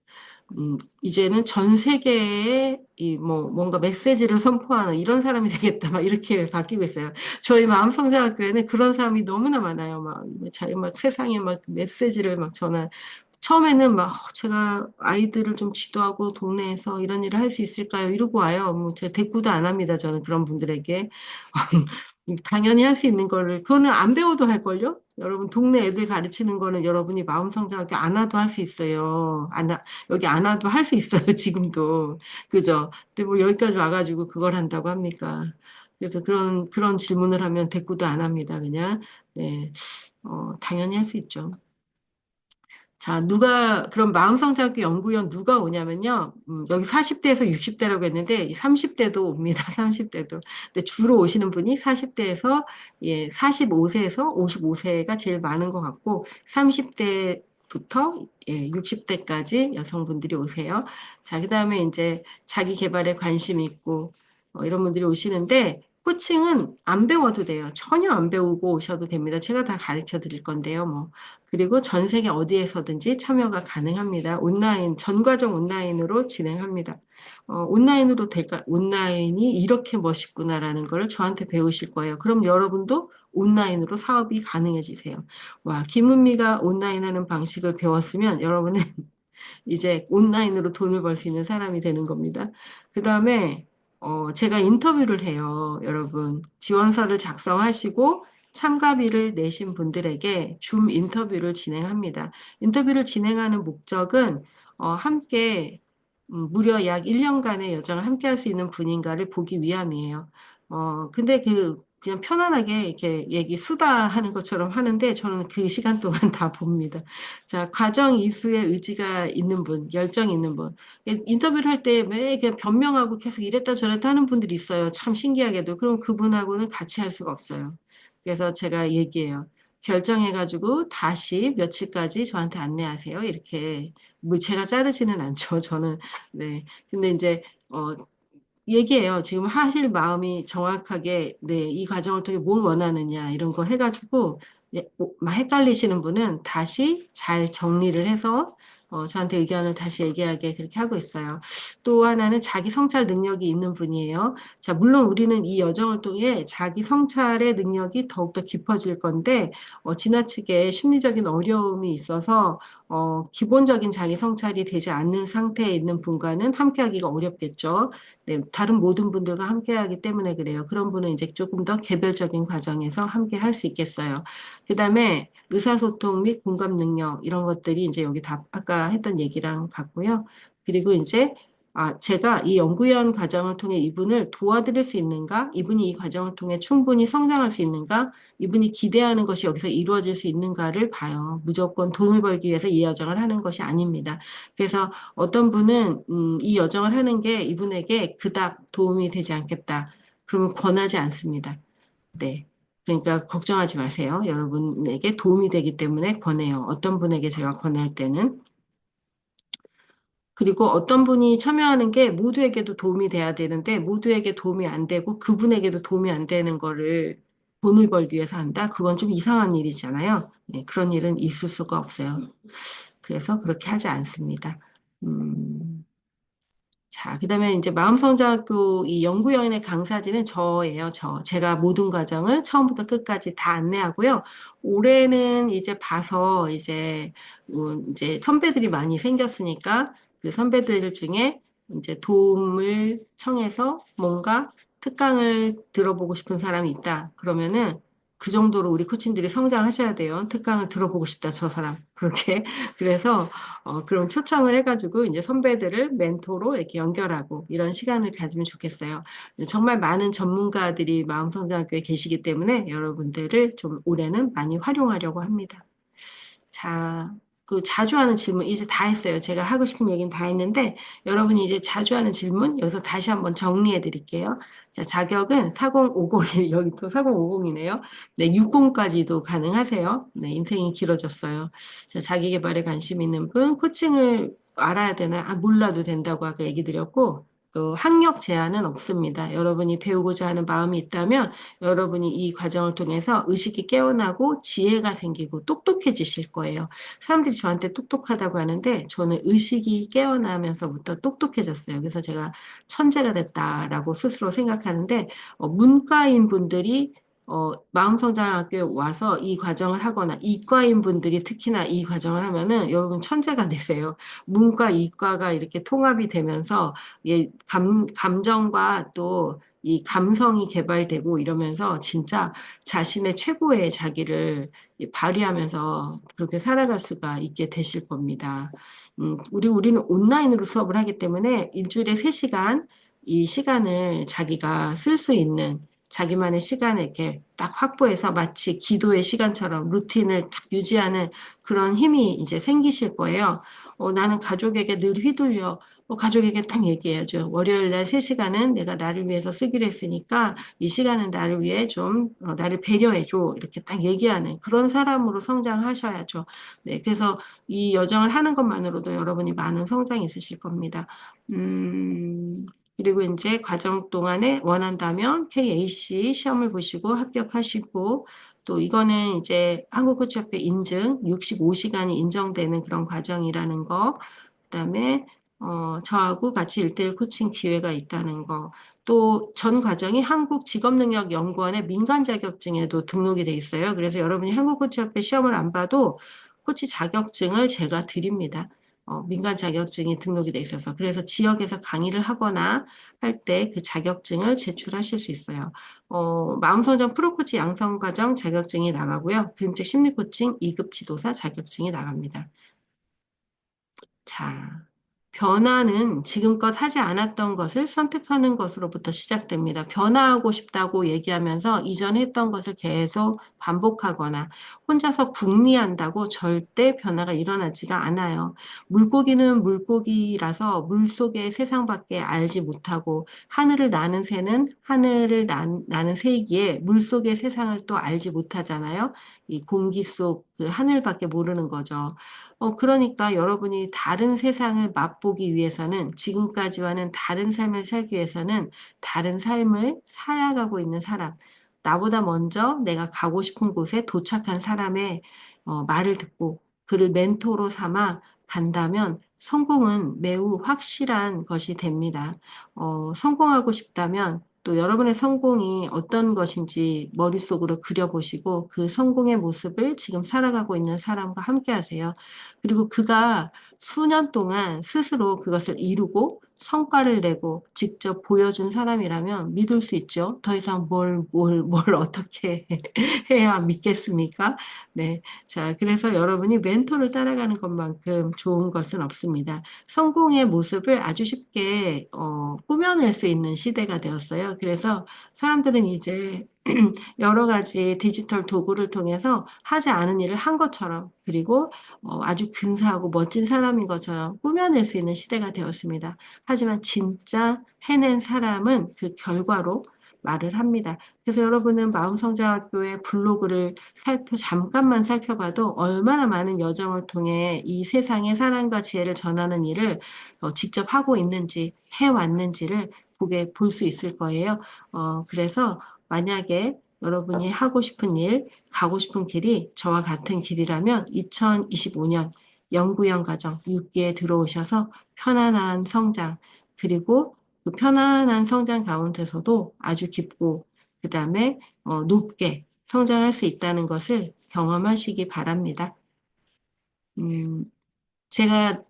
이제는 전 세계에 이 뭐 뭔가 메시지를 선포하는 이런 사람이 되겠다 막 이렇게 바뀌고 있어요. 저희 마음성장학교에는 그런 사람이 너무나 많아요. 막 세상에 막 메시지를 막 전한. 처음에는 막 제가 아이들을 좀 지도하고 동네에서 이런 일을 할 수 있을까요? 이러고 와요. 뭐 제가 대꾸도 안 합니다. 저는 그런 분들에게. 당연히 할 수 있는 거를, 그거는 안 배워도 할걸요? 여러분, 동네 애들 가르치는 거는 여러분이 마음성장학교 안 와도 할 수 있어요. 여기 안 와도 할 수 있어요, 지금도. 그죠? 근데 뭐 여기까지 와가지고 그걸 한다고 합니까? 그래서 그런 질문을 하면 대꾸도 안 합니다, 그냥. 네. 당연히 할 수 있죠. 자, 그럼 마음성장학교 연구원 누가 오냐면요. 여기 40대에서 60대라고 했는데, 30대도 옵니다, 30대도. 근데 주로 오시는 분이 40대에서, 45세에서 55세가 제일 많은 것 같고, 30대부터 60대까지 여성분들이 오세요. 자, 그 다음에 이제 자기 개발에 관심 있고, 이런 분들이 오시는데, 코칭은 안 배워도 돼요. 전혀 안 배우고 오셔도 됩니다. 제가 다 가르쳐 드릴 건데요, 뭐. 그리고 전 세계 어디에서든지 참여가 가능합니다. 전 과정 온라인으로 진행합니다. 온라인으로 될까? 온라인이 이렇게 멋있구나라는 걸 저한테 배우실 거예요. 그럼 여러분도 온라인으로 사업이 가능해지세요. 와, 김은미가 온라인 하는 방식을 배웠으면 여러분은 이제 온라인으로 돈을 벌 수 있는 사람이 되는 겁니다. 그 다음에, 제가 인터뷰를 해요, 여러분. 지원서를 작성하시고 참가비를 내신 분들에게 줌 인터뷰를 진행합니다. 인터뷰를 진행하는 목적은, 함께, 무려 약 1년간의 여정을 함께 할 수 있는 분인가를 보기 위함이에요. 근데 그냥 편안하게 이렇게 수다 하는 것처럼 하는데 저는 그 시간 동안 다 봅니다. 자, 과정 이수에 의지가 있는 분, 열정 있는 분. 인터뷰를 할 때 매 그냥 변명하고 계속 이랬다 저랬다 하는 분들이 있어요. 참 신기하게도. 그럼 그분하고는 같이 할 수가 없어요. 그래서 제가 얘기해요. 결정해가지고 다시 며칠까지 저한테 안내하세요. 이렇게. 뭐 제가 자르지는 않죠. 저는. 네. 근데 이제, 얘기해요. 지금 하실 마음이 정확하게, 네, 이 과정을 통해 뭘 원하느냐, 이런 거 해가지고, 막 헷갈리시는 분은 다시 잘 정리를 해서, 저한테 의견을 다시 얘기하게 그렇게 하고 있어요. 또 하나는 자기 성찰 능력이 있는 분이에요. 자, 물론 우리는 이 여정을 통해 자기 성찰의 능력이 더욱더 깊어질 건데, 지나치게 심리적인 어려움이 있어서, 기본적인 자기 성찰이 되지 않는 상태에 있는 분과는 함께하기가 어렵겠죠. 네, 다른 모든 분들과 함께 하기 때문에 그래요. 그런 분은 이제 조금 더 개별적인 과정에서 함께 할 수 있겠어요. 그다음에 의사소통 및 공감 능력 이런 것들이 이제 여기 다 아까 했던 얘기랑 같고요. 그리고 이제 제가 이 연구위원 과정을 통해 이분을 도와드릴 수 있는가? 이분이 이 과정을 통해 충분히 성장할 수 있는가? 이분이 기대하는 것이 여기서 이루어질 수 있는가를 봐요. 무조건 돈을 벌기 위해서 이 여정을 하는 것이 아닙니다. 그래서 어떤 분은 이 여정을 하는 게 이분에게 그닥 도움이 되지 않겠다. 그러면 권하지 않습니다. 네. 그러니까 걱정하지 마세요. 여러분에게 도움이 되기 때문에 권해요. 어떤 분에게 제가 권할 때는. 그리고 어떤 분이 참여하는 게 모두에게도 도움이 돼야 되는데 모두에게 도움이 안 되고 그분에게도 도움이 안 되는 거를 돈을 벌기 위해서 한다? 그건 좀 이상한 일이잖아요. 네, 그런 일은 있을 수가 없어요. 그래서 그렇게 하지 않습니다. 음. 자, 그다음에 이제 마음성장학교 이 연구위원회 강사진은 저예요, 저. 제가 모든 과정을 처음부터 끝까지 다 안내하고요. 올해는 이제 봐서 이제 선배들이 많이 생겼으니까 그 선배들 중에 이제 도움을 청해서 뭔가 특강을 들어보고 싶은 사람이 있다. 그러면은 그 정도로 우리 코치님들이 성장하셔야 돼요. 특강을 들어보고 싶다, 저 사람. 그렇게. 그래서, 그런 초청을 해가지고 이제 선배들을 멘토로 이렇게 연결하고 이런 시간을 가지면 좋겠어요. 정말 많은 전문가들이 마음성장학교에 계시기 때문에 여러분들을 좀 올해는 많이 활용하려고 합니다. 자, 그 자주 하는 질문 이제 다 했어요. 제가 하고 싶은 얘기는 다 했는데 여러분이 이제 자주 하는 질문 여기서 다시 한번 정리해 드릴게요. 자, 자격은 4050이 여기 또 4050이네요. 네, 60까지도 가능하세요. 네, 인생이 길어졌어요. 자, 자기 개발에 관심 있는 분, 코칭을 알아야 되나? 아, 몰라도 된다고 아까 얘기 드렸고 또 학력 제한은 없습니다. 여러분이 배우고자 하는 마음이 있다면 여러분이 이 과정을 통해서 의식이 깨어나고 지혜가 생기고 똑똑해지실 거예요. 사람들이 저한테 똑똑하다고 하는데 저는 의식이 깨어나면서부터 똑똑해졌어요. 그래서 제가 천재가 됐다라고 스스로 생각하는데 문과인 분들이 마음성장학교에 와서 이 과정을 하거나 이과인 분들이 특히나 이 과정을 하면은 여러분 천재가 되세요. 문과, 이과가 이렇게 통합이 되면서 감정과 또 이 감성이 개발되고 이러면서 진짜 자신의 최고의 자기를 발휘하면서 그렇게 살아갈 수가 있게 되실 겁니다. 우리는 온라인으로 수업을 하기 때문에 일주일에 3시간 이 시간을 자기가 쓸 수 있는 자기만의 시간을 이렇게 딱 확보해서 마치 기도의 시간처럼 루틴을 딱 유지하는 그런 힘이 이제 생기실 거예요. 나는 가족에게 늘 휘둘려. 가족에게 딱 얘기해야죠. 월요일 날 3시간은 내가 나를 위해서 쓰기로 했으니까 이 시간은 나를 위해 좀 나를 배려해줘. 이렇게 딱 얘기하는 그런 사람으로 성장하셔야죠. 네, 그래서 이 여정을 하는 것만으로도 여러분이 많은 성장이 있으실 겁니다. 그리고 이제 과정 동안에 원한다면 KAC 시험을 보시고 합격하시고 또 이거는 이제 한국코치협회 인증 65시간이 인정되는 그런 과정이라는 거. 그다음에 저하고 같이 1대1 코칭 기회가 있다는 거. 또 전 과정이 한국직업능력연구원의 민간 자격증에도 등록이 돼 있어요. 그래서 여러분이 한국코치협회 시험을 안 봐도 코치 자격증을 제가 드립니다. 민간 자격증이 등록이 돼 있어서. 그래서 지역에서 강의를 하거나 할 때 그 자격증을 제출하실 수 있어요. 마음선정 프로코치 양성과정 자격증이 나가고요. 그림책 심리코칭 2급 지도사 자격증이 나갑니다. 자, 변화는 지금껏 하지 않았던 것을 선택하는 것으로부터 시작됩니다. 변화하고 싶다고 얘기하면서 이전 했던 것을 계속 반복하거나 혼자서 궁리한다고 절대 변화가 일어나지가 않아요. 물고기는 물고기라서 물속의 세상밖에 알지 못하고 하늘을 나는 새는 나는 새이기에 물속의 세상을 또 알지 못하잖아요. 이 공기 속 그 하늘밖에 모르는 거죠. 그러니까 여러분이 다른 세상을 맛보기 위해서는 지금까지와는 다른 삶을 살기 위해서는 다른 삶을 살아가고 있는 사람, 나보다 먼저 내가 가고 싶은 곳에 도착한 사람의 말을 듣고 그를 멘토로 삼아 간다면 성공은 매우 확실한 것이 됩니다. 성공하고 싶다면 또 여러분의 성공이 어떤 것인지 머릿속으로 그려보시고 그 성공의 모습을 지금 살아가고 있는 사람과 함께 하세요. 그리고 그가 수년 동안 스스로 그것을 이루고 성과를 내고 직접 보여준 사람이라면 믿을 수 있죠. 더 이상 뭘 어떻게 해야 믿겠습니까? 네. 자, 그래서 여러분이 멘토를 따라가는 것만큼 좋은 것은 없습니다. 성공의 모습을 아주 쉽게, 꾸며낼 수 있는 시대가 되었어요. 그래서 사람들은 이제 여러 가지 디지털 도구를 통해서 하지 않은 일을 한 것처럼, 그리고 아주 근사하고 멋진 사람인 것처럼 꾸며낼 수 있는 시대가 되었습니다. 하지만 진짜 해낸 사람은 그 결과로 말을 합니다. 그래서 여러분은 마음성장학교의 블로그를 잠깐만 살펴봐도 얼마나 많은 여정을 통해 이 세상의 사랑과 지혜를 전하는 일을 직접 하고 있는지, 해왔는지를 볼 수 있을 거예요. 그래서 만약에 여러분이 하고 싶은 일, 가고 싶은 길이 저와 같은 길이라면 2025년 연구원 과정 6기에 들어오셔서 편안한 성장, 그리고 그 편안한 성장 가운데서도 아주 깊고, 그 다음에 높게 성장할 수 있다는 것을 경험하시기 바랍니다. 음, 제가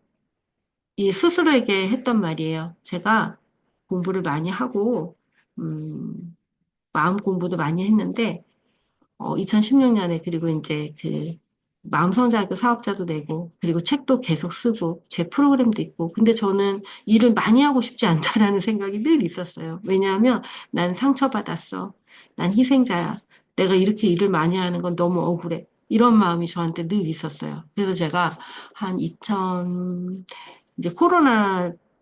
이 스스로에게 했던 말이에요. 제가 공부를 많이 하고, 마음 공부도 많이 했는데, 2016년에 그리고 이제 그 마음성장학교 사업자도 내고 그리고 책도 계속 쓰고 제 프로그램도 있고 근데 저는 일을 많이 하고 싶지 않다라는 생각이 늘 있었어요. 왜냐하면 난 상처받았어. 난 희생자야. 내가 이렇게 일을 많이 하는 건 너무 억울해. 이런 마음이 저한테 늘 있었어요. 그래서 제가 한 2000, 이제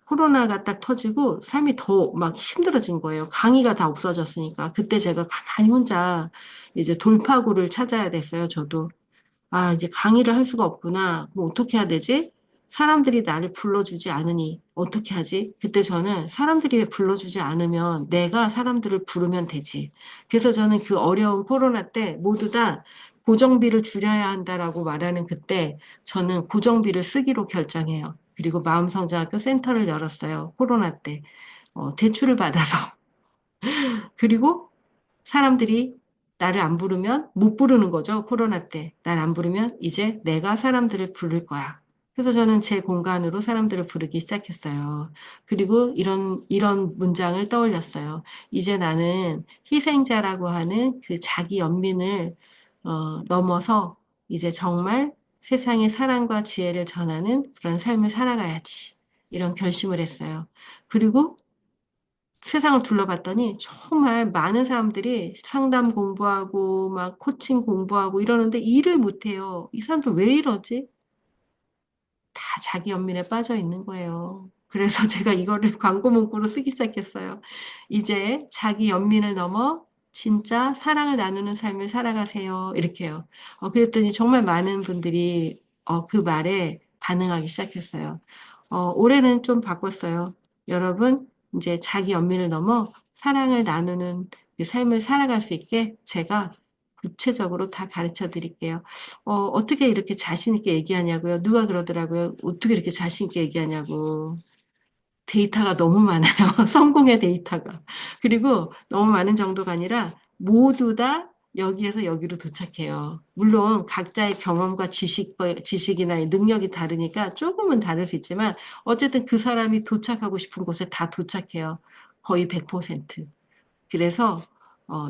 코로나가 딱 터지고 삶이 더 막 힘들어진 거예요. 강의가 다 없어졌으니까. 그때 제가 가만히 혼자 이제 돌파구를 찾아야 됐어요, 저도. 아, 이제 강의를 할 수가 없구나. 뭐 어떻게 해야 되지? 사람들이 나를 불러주지 않으니 어떻게 하지? 그때 저는 사람들이 왜 불러주지 않으면 내가 사람들을 부르면 되지. 그래서 저는 그 어려운 코로나 때 모두 다 고정비를 줄여야 한다라고 말하는 그때 저는 고정비를 쓰기로 결정해요. 그리고 마음성장학교 센터를 열었어요. 코로나 때. 대출을 받아서. 그리고 사람들이 나를 안 부르면 못 부르는 거죠. 코로나 때. 날 안 부르면 이제 내가 사람들을 부를 거야. 그래서 저는 제 공간으로 사람들을 부르기 시작했어요. 그리고 이런 문장을 떠올렸어요. 이제 나는 희생자라고 하는 그 자기 연민을, 넘어서 이제 정말 세상에 사랑과 지혜를 전하는 그런 삶을 살아가야지. 이런 결심을 했어요. 그리고 세상을 둘러봤더니 정말 많은 사람들이 상담 공부하고 막 코칭 공부하고 이러는데 일을 못해요. 이 사람들 왜 이러지? 다 자기 연민에 빠져 있는 거예요. 그래서 제가 이거를 광고 문구로 쓰기 시작했어요. 이제 자기 연민을 넘어 진짜 사랑을 나누는 삶을 살아가세요. 이렇게요. 그랬더니 정말 많은 분들이 그 말에 반응하기 시작했어요. 올해는 좀 바꿨어요. 여러분, 이제 자기 연민을 넘어 사랑을 나누는 그 삶을 살아갈 수 있게 제가 구체적으로 다 가르쳐 드릴게요. 어떻게 이렇게 자신 있게 얘기하냐고요? 누가 그러더라고요. 어떻게 이렇게 자신 있게 얘기하냐고. 데이터가 너무 많아요. 성공의 데이터가. 그리고 너무 많은 정도가 아니라 모두 다 여기에서 여기로 도착해요. 물론 각자의 경험과 지식이나 능력이 다르니까 조금은 다를 수 있지만 어쨌든 그 사람이 도착하고 싶은 곳에 다 도착해요. 거의 100%. 그래서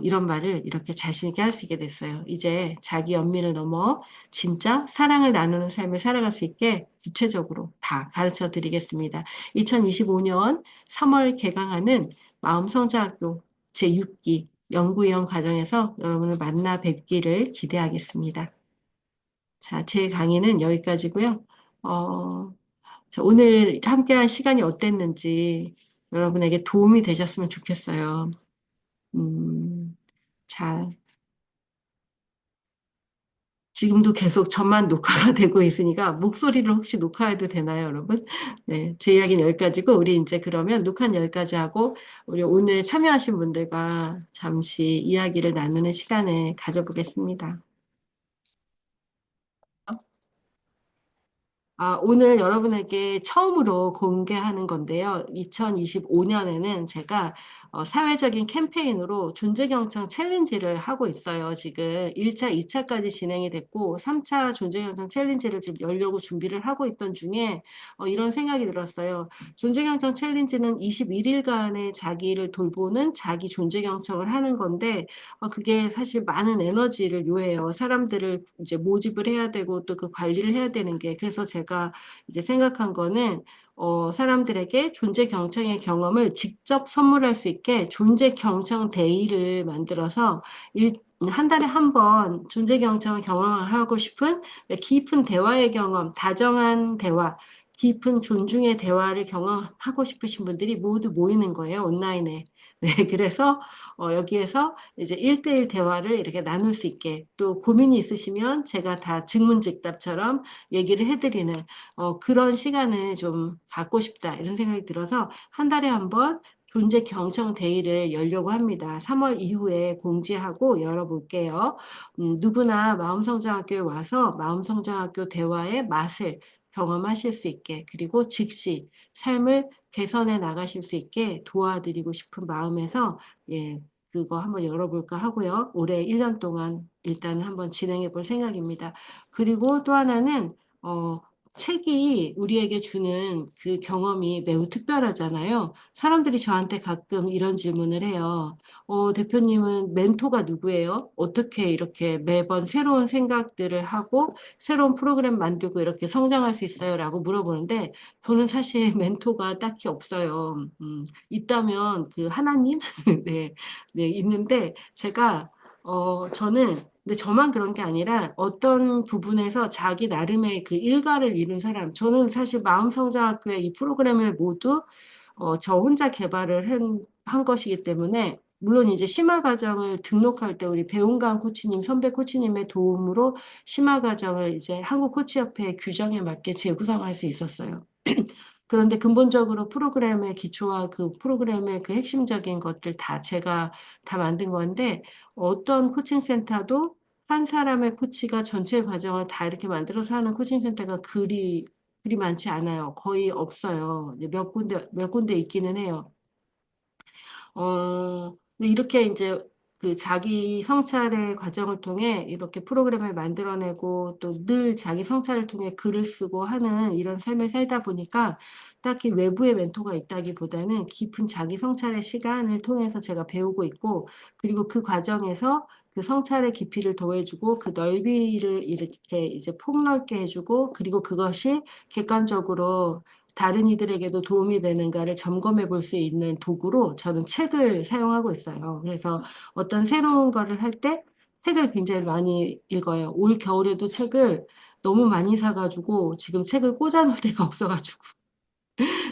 이런 말을 이렇게 자신 있게 할 수 있게 됐어요. 이제 자기 연민을 넘어 진짜 사랑을 나누는 삶을 살아갈 수 있게 구체적으로 다 가르쳐 드리겠습니다. 2025년 3월 개강하는 마음성장학교 제6기 연구위원 과정에서 여러분을 만나 뵙기를 기대하겠습니다. 자, 제 강의는 여기까지고요. 어, 오늘 함께한 시간이 어땠는지 여러분에게 도움이 되셨으면 좋겠어요. 음, 자, 지금도 계속 저만 녹화가 되고 있으니까 목소리를 혹시 녹화해도 되나요, 여러분? 네, 제 이야기는 여기까지고 우리 이제 그러면 녹화는 여기까지 하고 우리 오늘 참여하신 분들과 잠시 이야기를 나누는 시간을 가져보겠습니다. 오늘 여러분에게 처음으로 공개하는 건데요. 2025년에는 제가 사회적인 캠페인으로 존재경청 챌린지를 하고 있어요. 지금 1차, 2차까지 진행이 됐고 3차 존재경청 챌린지를 지금 열려고 준비를 하고 있던 중에 이런 생각이 들었어요. 존재경청 챌린지는 21일간의 자기를 돌보는 자기 존재경청을 하는 건데 그게 사실 많은 에너지를 요해요. 사람들을 이제 모집을 해야 되고 또 그 관리를 해야 되는 게. 그래서 제가 이제 생각한 거는 사람들에게 존재 경청의 경험을 직접 선물할 수 있게 존재 경청 데이를 만들어서 한 달에 한 번 존재 경청을 경험을 하고 싶은 깊은 대화의 경험, 다정한 대화, 깊은 존중의 대화를 경험하고 싶으신 분들이 모두 모이는 거예요, 온라인에. 네, 그래서 여기에서 이제 1대1 대화를 이렇게 나눌 수 있게 또 고민이 있으시면 제가 다 증문즉답처럼 얘기를 해드리는 그런 시간을 좀 갖고 싶다 이런 생각이 들어서 한 달에 한 번 존재 경청 데이를 열려고 합니다. 3월 이후에 공지하고 열어볼게요. 누구나 마음성장학교에 와서 마음성장학교 대화의 맛을 경험하실 수 있게 그리고 즉시 삶을 개선해 나가실 수 있게 도와드리고 싶은 마음에서 예, 그거 한번 열어볼까 하고요. 올해 1년 동안 일단 한번 진행해 볼 생각입니다. 그리고 또 하나는 책이 우리에게 주는 그 경험이 매우 특별하잖아요. 사람들이 저한테 가끔 이런 질문을 해요. 대표님은 멘토가 누구예요? 어떻게 이렇게 매번 새로운 생각들을 하고 새로운 프로그램 만들고 이렇게 성장할 수 있어요? 라고 물어보는데 저는 사실 멘토가 딱히 없어요. 있다면 그 하나님? 네, 네, 있는데 제가 저는, 근데 저만 그런 게 아니라 어떤 부분에서 자기 나름의 그 일가를 이룬 사람, 저는 사실 마음성장학교의 이 프로그램을 모두 저 혼자 개발을 한 것이기 때문에, 물론 이제 심화 과정을 등록할 때 우리 배웅강 코치님, 선배 코치님의 도움으로 심화 과정을 이제 한국 코치협회 규정에 맞게 재구성할 수 있었어요. 그런데 근본적으로 프로그램의 기초와 그 프로그램의 그 핵심적인 것들 다 제가 다 만든 건데 어떤 코칭 센터도 한 사람의 코치가 전체 과정을 다 이렇게 만들어서 하는 코칭 센터가 그리 많지 않아요. 거의 없어요. 이제 몇 군데 있기는 해요. 근데 이렇게 이제 그 자기 성찰의 과정을 통해 이렇게 프로그램을 만들어내고 또 늘 자기 성찰을 통해 글을 쓰고 하는 이런 삶을 살다 보니까 딱히 외부의 멘토가 있다기보다는 깊은 자기 성찰의 시간을 통해서 제가 배우고 있고 그리고 그 과정에서 그 성찰의 깊이를 더해주고 그 넓이를 이렇게 이제 폭넓게 해주고 그리고 그것이 객관적으로 다른 이들에게도 도움이 되는가를 점검해 볼 수 있는 도구로 저는 책을 사용하고 있어요. 그래서 어떤 새로운 거를 할 때 책을 굉장히 많이 읽어요. 올 겨울에도 책을 너무 많이 사가지고 지금 책을 꽂아놓을 데가 없어가지고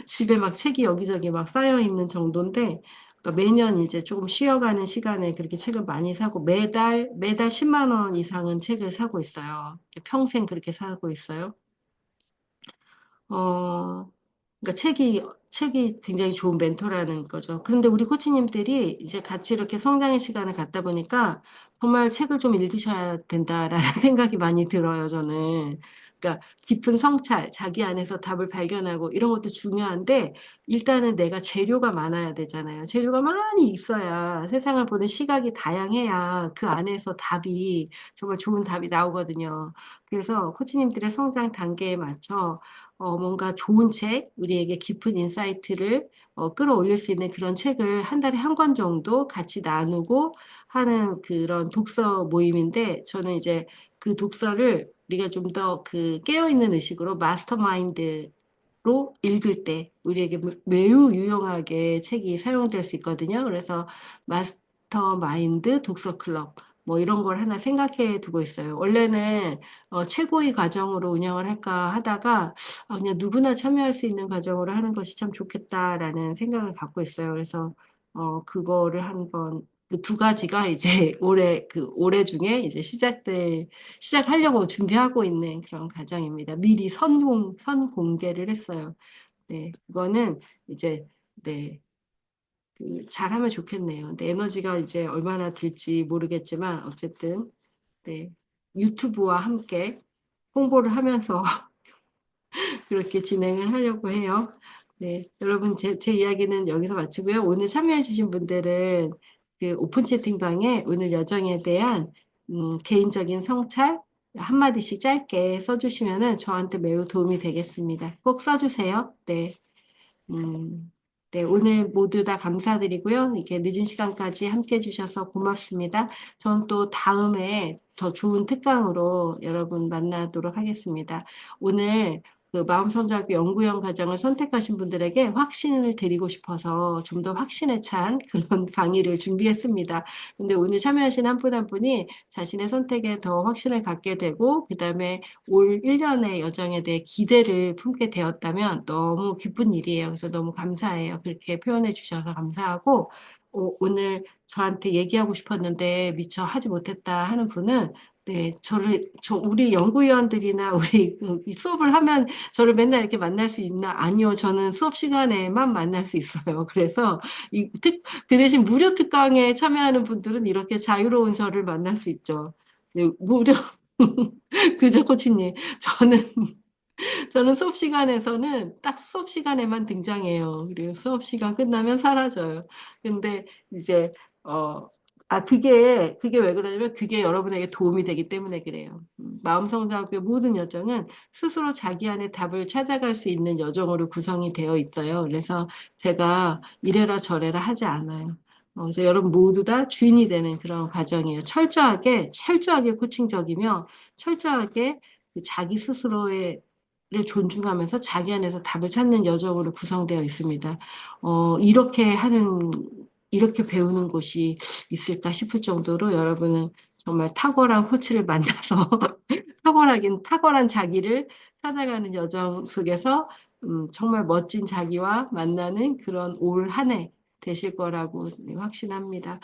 집에 막 책이 여기저기 막 쌓여 있는 정도인데 그러니까 매년 이제 조금 쉬어가는 시간에 그렇게 책을 많이 사고 매달 10만 원 이상은 책을 사고 있어요. 평생 그렇게 사고 있어요. 어, 그러니까 책이 굉장히 좋은 멘토라는 거죠. 그런데 우리 코치님들이 이제 같이 이렇게 성장의 시간을 갖다 보니까 정말 책을 좀 읽으셔야 된다라는 생각이 많이 들어요, 저는. 그러니까 깊은 성찰, 자기 안에서 답을 발견하고 이런 것도 중요한데 일단은 내가 재료가 많아야 되잖아요. 재료가 많이 있어야 세상을 보는 시각이 다양해야 그 안에서 답이 정말 좋은 답이 나오거든요. 그래서 코치님들의 성장 단계에 맞춰 뭔가 좋은 책, 우리에게 깊은 인사이트를 끌어올릴 수 있는 그런 책을 한 달에 한 권 정도 같이 나누고 하는 그런 독서 모임인데, 저는 이제 그 독서를 우리가 좀 더 그 깨어있는 의식으로 마스터마인드로 읽을 때 우리에게 매우 유용하게 책이 사용될 수 있거든요. 그래서 마스터마인드 독서 클럽. 뭐 이런 걸 하나 생각해 두고 있어요. 원래는 최고의 과정으로 운영을 할까 하다가 그냥 누구나 참여할 수 있는 과정으로 하는 것이 참 좋겠다라는 생각을 갖고 있어요. 그래서 그거를 한번 그 두 가지가 이제 올해 중에 이제 시작하려고 준비하고 있는 그런 과정입니다. 미리 선공개를 했어요. 네, 그거는 이제 네, 잘하면 좋겠네요. 근데 에너지가 이제 얼마나 들지 모르겠지만 어쨌든 네, 유튜브와 함께 홍보를 하면서 그렇게 진행을 하려고 해요. 네, 여러분 제 이야기는 여기서 마치고요. 오늘 참여해주신 분들은 그 오픈 채팅방에 오늘 여정에 대한 개인적인 성찰 한마디씩 짧게 써주시면은 저한테 매우 도움이 되겠습니다. 꼭 써주세요. 네. 네, 오늘 모두 다 감사드리고요. 이렇게 늦은 시간까지 함께 해주셔서 고맙습니다. 전 또 다음에 더 좋은 특강으로 여러분 만나도록 하겠습니다. 오늘 그 마음성장학교 연구원 과정을 선택하신 분들에게 확신을 드리고 싶어서 좀 더 확신에 찬 그런 강의를 준비했습니다. 근데 오늘 참여하신 한 분 한 분이 자신의 선택에 더 확신을 갖게 되고, 그 다음에 올 1년의 여정에 대해 기대를 품게 되었다면 너무 기쁜 일이에요. 그래서 너무 감사해요. 그렇게 표현해 주셔서 감사하고, 오늘 저한테 얘기하고 싶었는데 미처 하지 못했다 하는 분은 네, 우리 연구위원들이나 우리 이 수업을 하면 저를 맨날 이렇게 만날 수 있나? 아니요, 저는 수업 시간에만 만날 수 있어요. 그래서 그 대신 무료 특강에 참여하는 분들은 이렇게 자유로운 저를 만날 수 있죠. 네, 그죠, 코치님. 저는, 저는 수업 시간에서는 딱 수업 시간에만 등장해요. 그리고 수업 시간 끝나면 사라져요. 근데 이제, 그게 왜 그러냐면 그게 여러분에게 도움이 되기 때문에 그래요. 마음성장학교의 모든 여정은 스스로 자기 안에 답을 찾아갈 수 있는 여정으로 구성이 되어 있어요. 그래서 제가 이래라 저래라 하지 않아요. 그래서 여러분 모두 다 주인이 되는 그런 과정이에요. 철저하게 코칭적이며 철저하게 그 자기 스스로의 를 존중하면서 자기 안에서 답을 찾는 여정으로 구성되어 있습니다. 이렇게 이렇게 배우는 곳이 있을까 싶을 정도로 여러분은 정말 탁월한 코치를 만나서 탁월한 자기를 찾아가는 여정 속에서 정말 멋진 자기와 만나는 그런 올 한 해 되실 거라고 네, 확신합니다.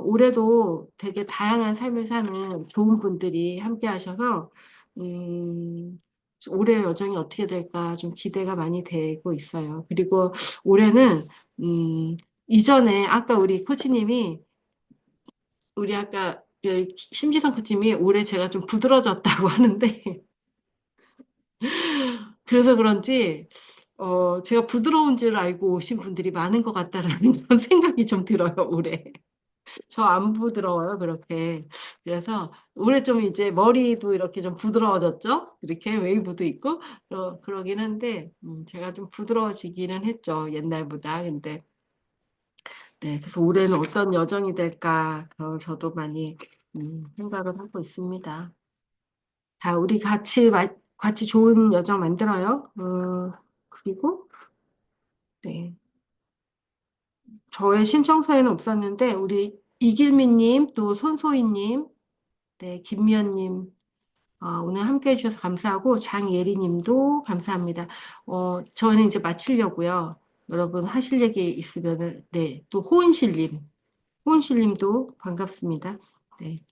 올해도 되게 다양한 삶을 사는 좋은 분들이 함께 하셔서 올해 여정이 어떻게 될까 좀 기대가 많이 되고 있어요. 그리고 올해는 이전에 아까 우리 코치님이 우리 아까 그 심지성 코치님이 올해 제가 좀 부드러졌다고 하는데 그래서 그런지 제가 부드러운 줄 알고 오신 분들이 많은 것 같다라는 그런 생각이 좀 들어요, 올해. 저 안 부드러워요, 그렇게. 그래서 올해 좀 이제 머리도 이렇게 좀 부드러워졌죠? 이렇게 웨이브도 있고, 그러긴 한데, 제가 좀 부드러워지기는 했죠, 옛날보다. 근데, 네, 그래서 올해는 어떤 여정이 될까, 저도 많이, 생각을 하고 있습니다. 자, 우리 같이 좋은 여정 만들어요. 그리고, 네. 저의 신청사에는 없었는데, 우리 이길미님, 또 손소희님, 네, 김미연님, 오늘 함께 해주셔서 감사하고, 장예리 님도 감사합니다. 저는 이제 마치려고요. 여러분 하실 얘기 있으면은, 네, 또 호은실 님도 반갑습니다. 네.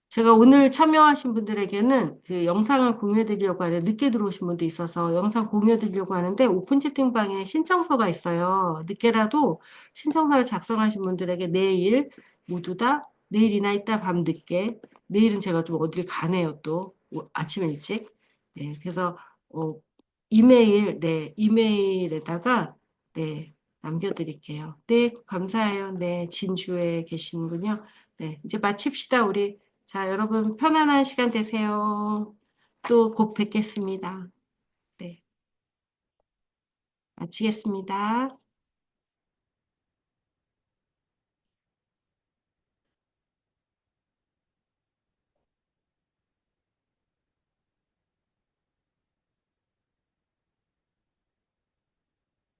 제가 오늘 참여하신 분들에게는 그 영상을 공유해 드리려고 하는데, 늦게 들어오신 분도 있어서 영상 공유해 드리려고 하는데, 오픈 채팅방에 신청서가 있어요. 늦게라도 신청서를 작성하신 분들에게 내일 모두 다 내일이나 이따 밤 늦게, 내일은 제가 좀 어딜 가네요, 또. 아침 일찍. 네, 그래서, 어, 네, 이메일에다가, 네, 남겨드릴게요. 네, 감사해요. 네, 진주에 계시는군요. 네, 이제 마칩시다, 우리. 자, 여러분 편안한 시간 되세요. 또 곧 뵙겠습니다. 네, 마치겠습니다.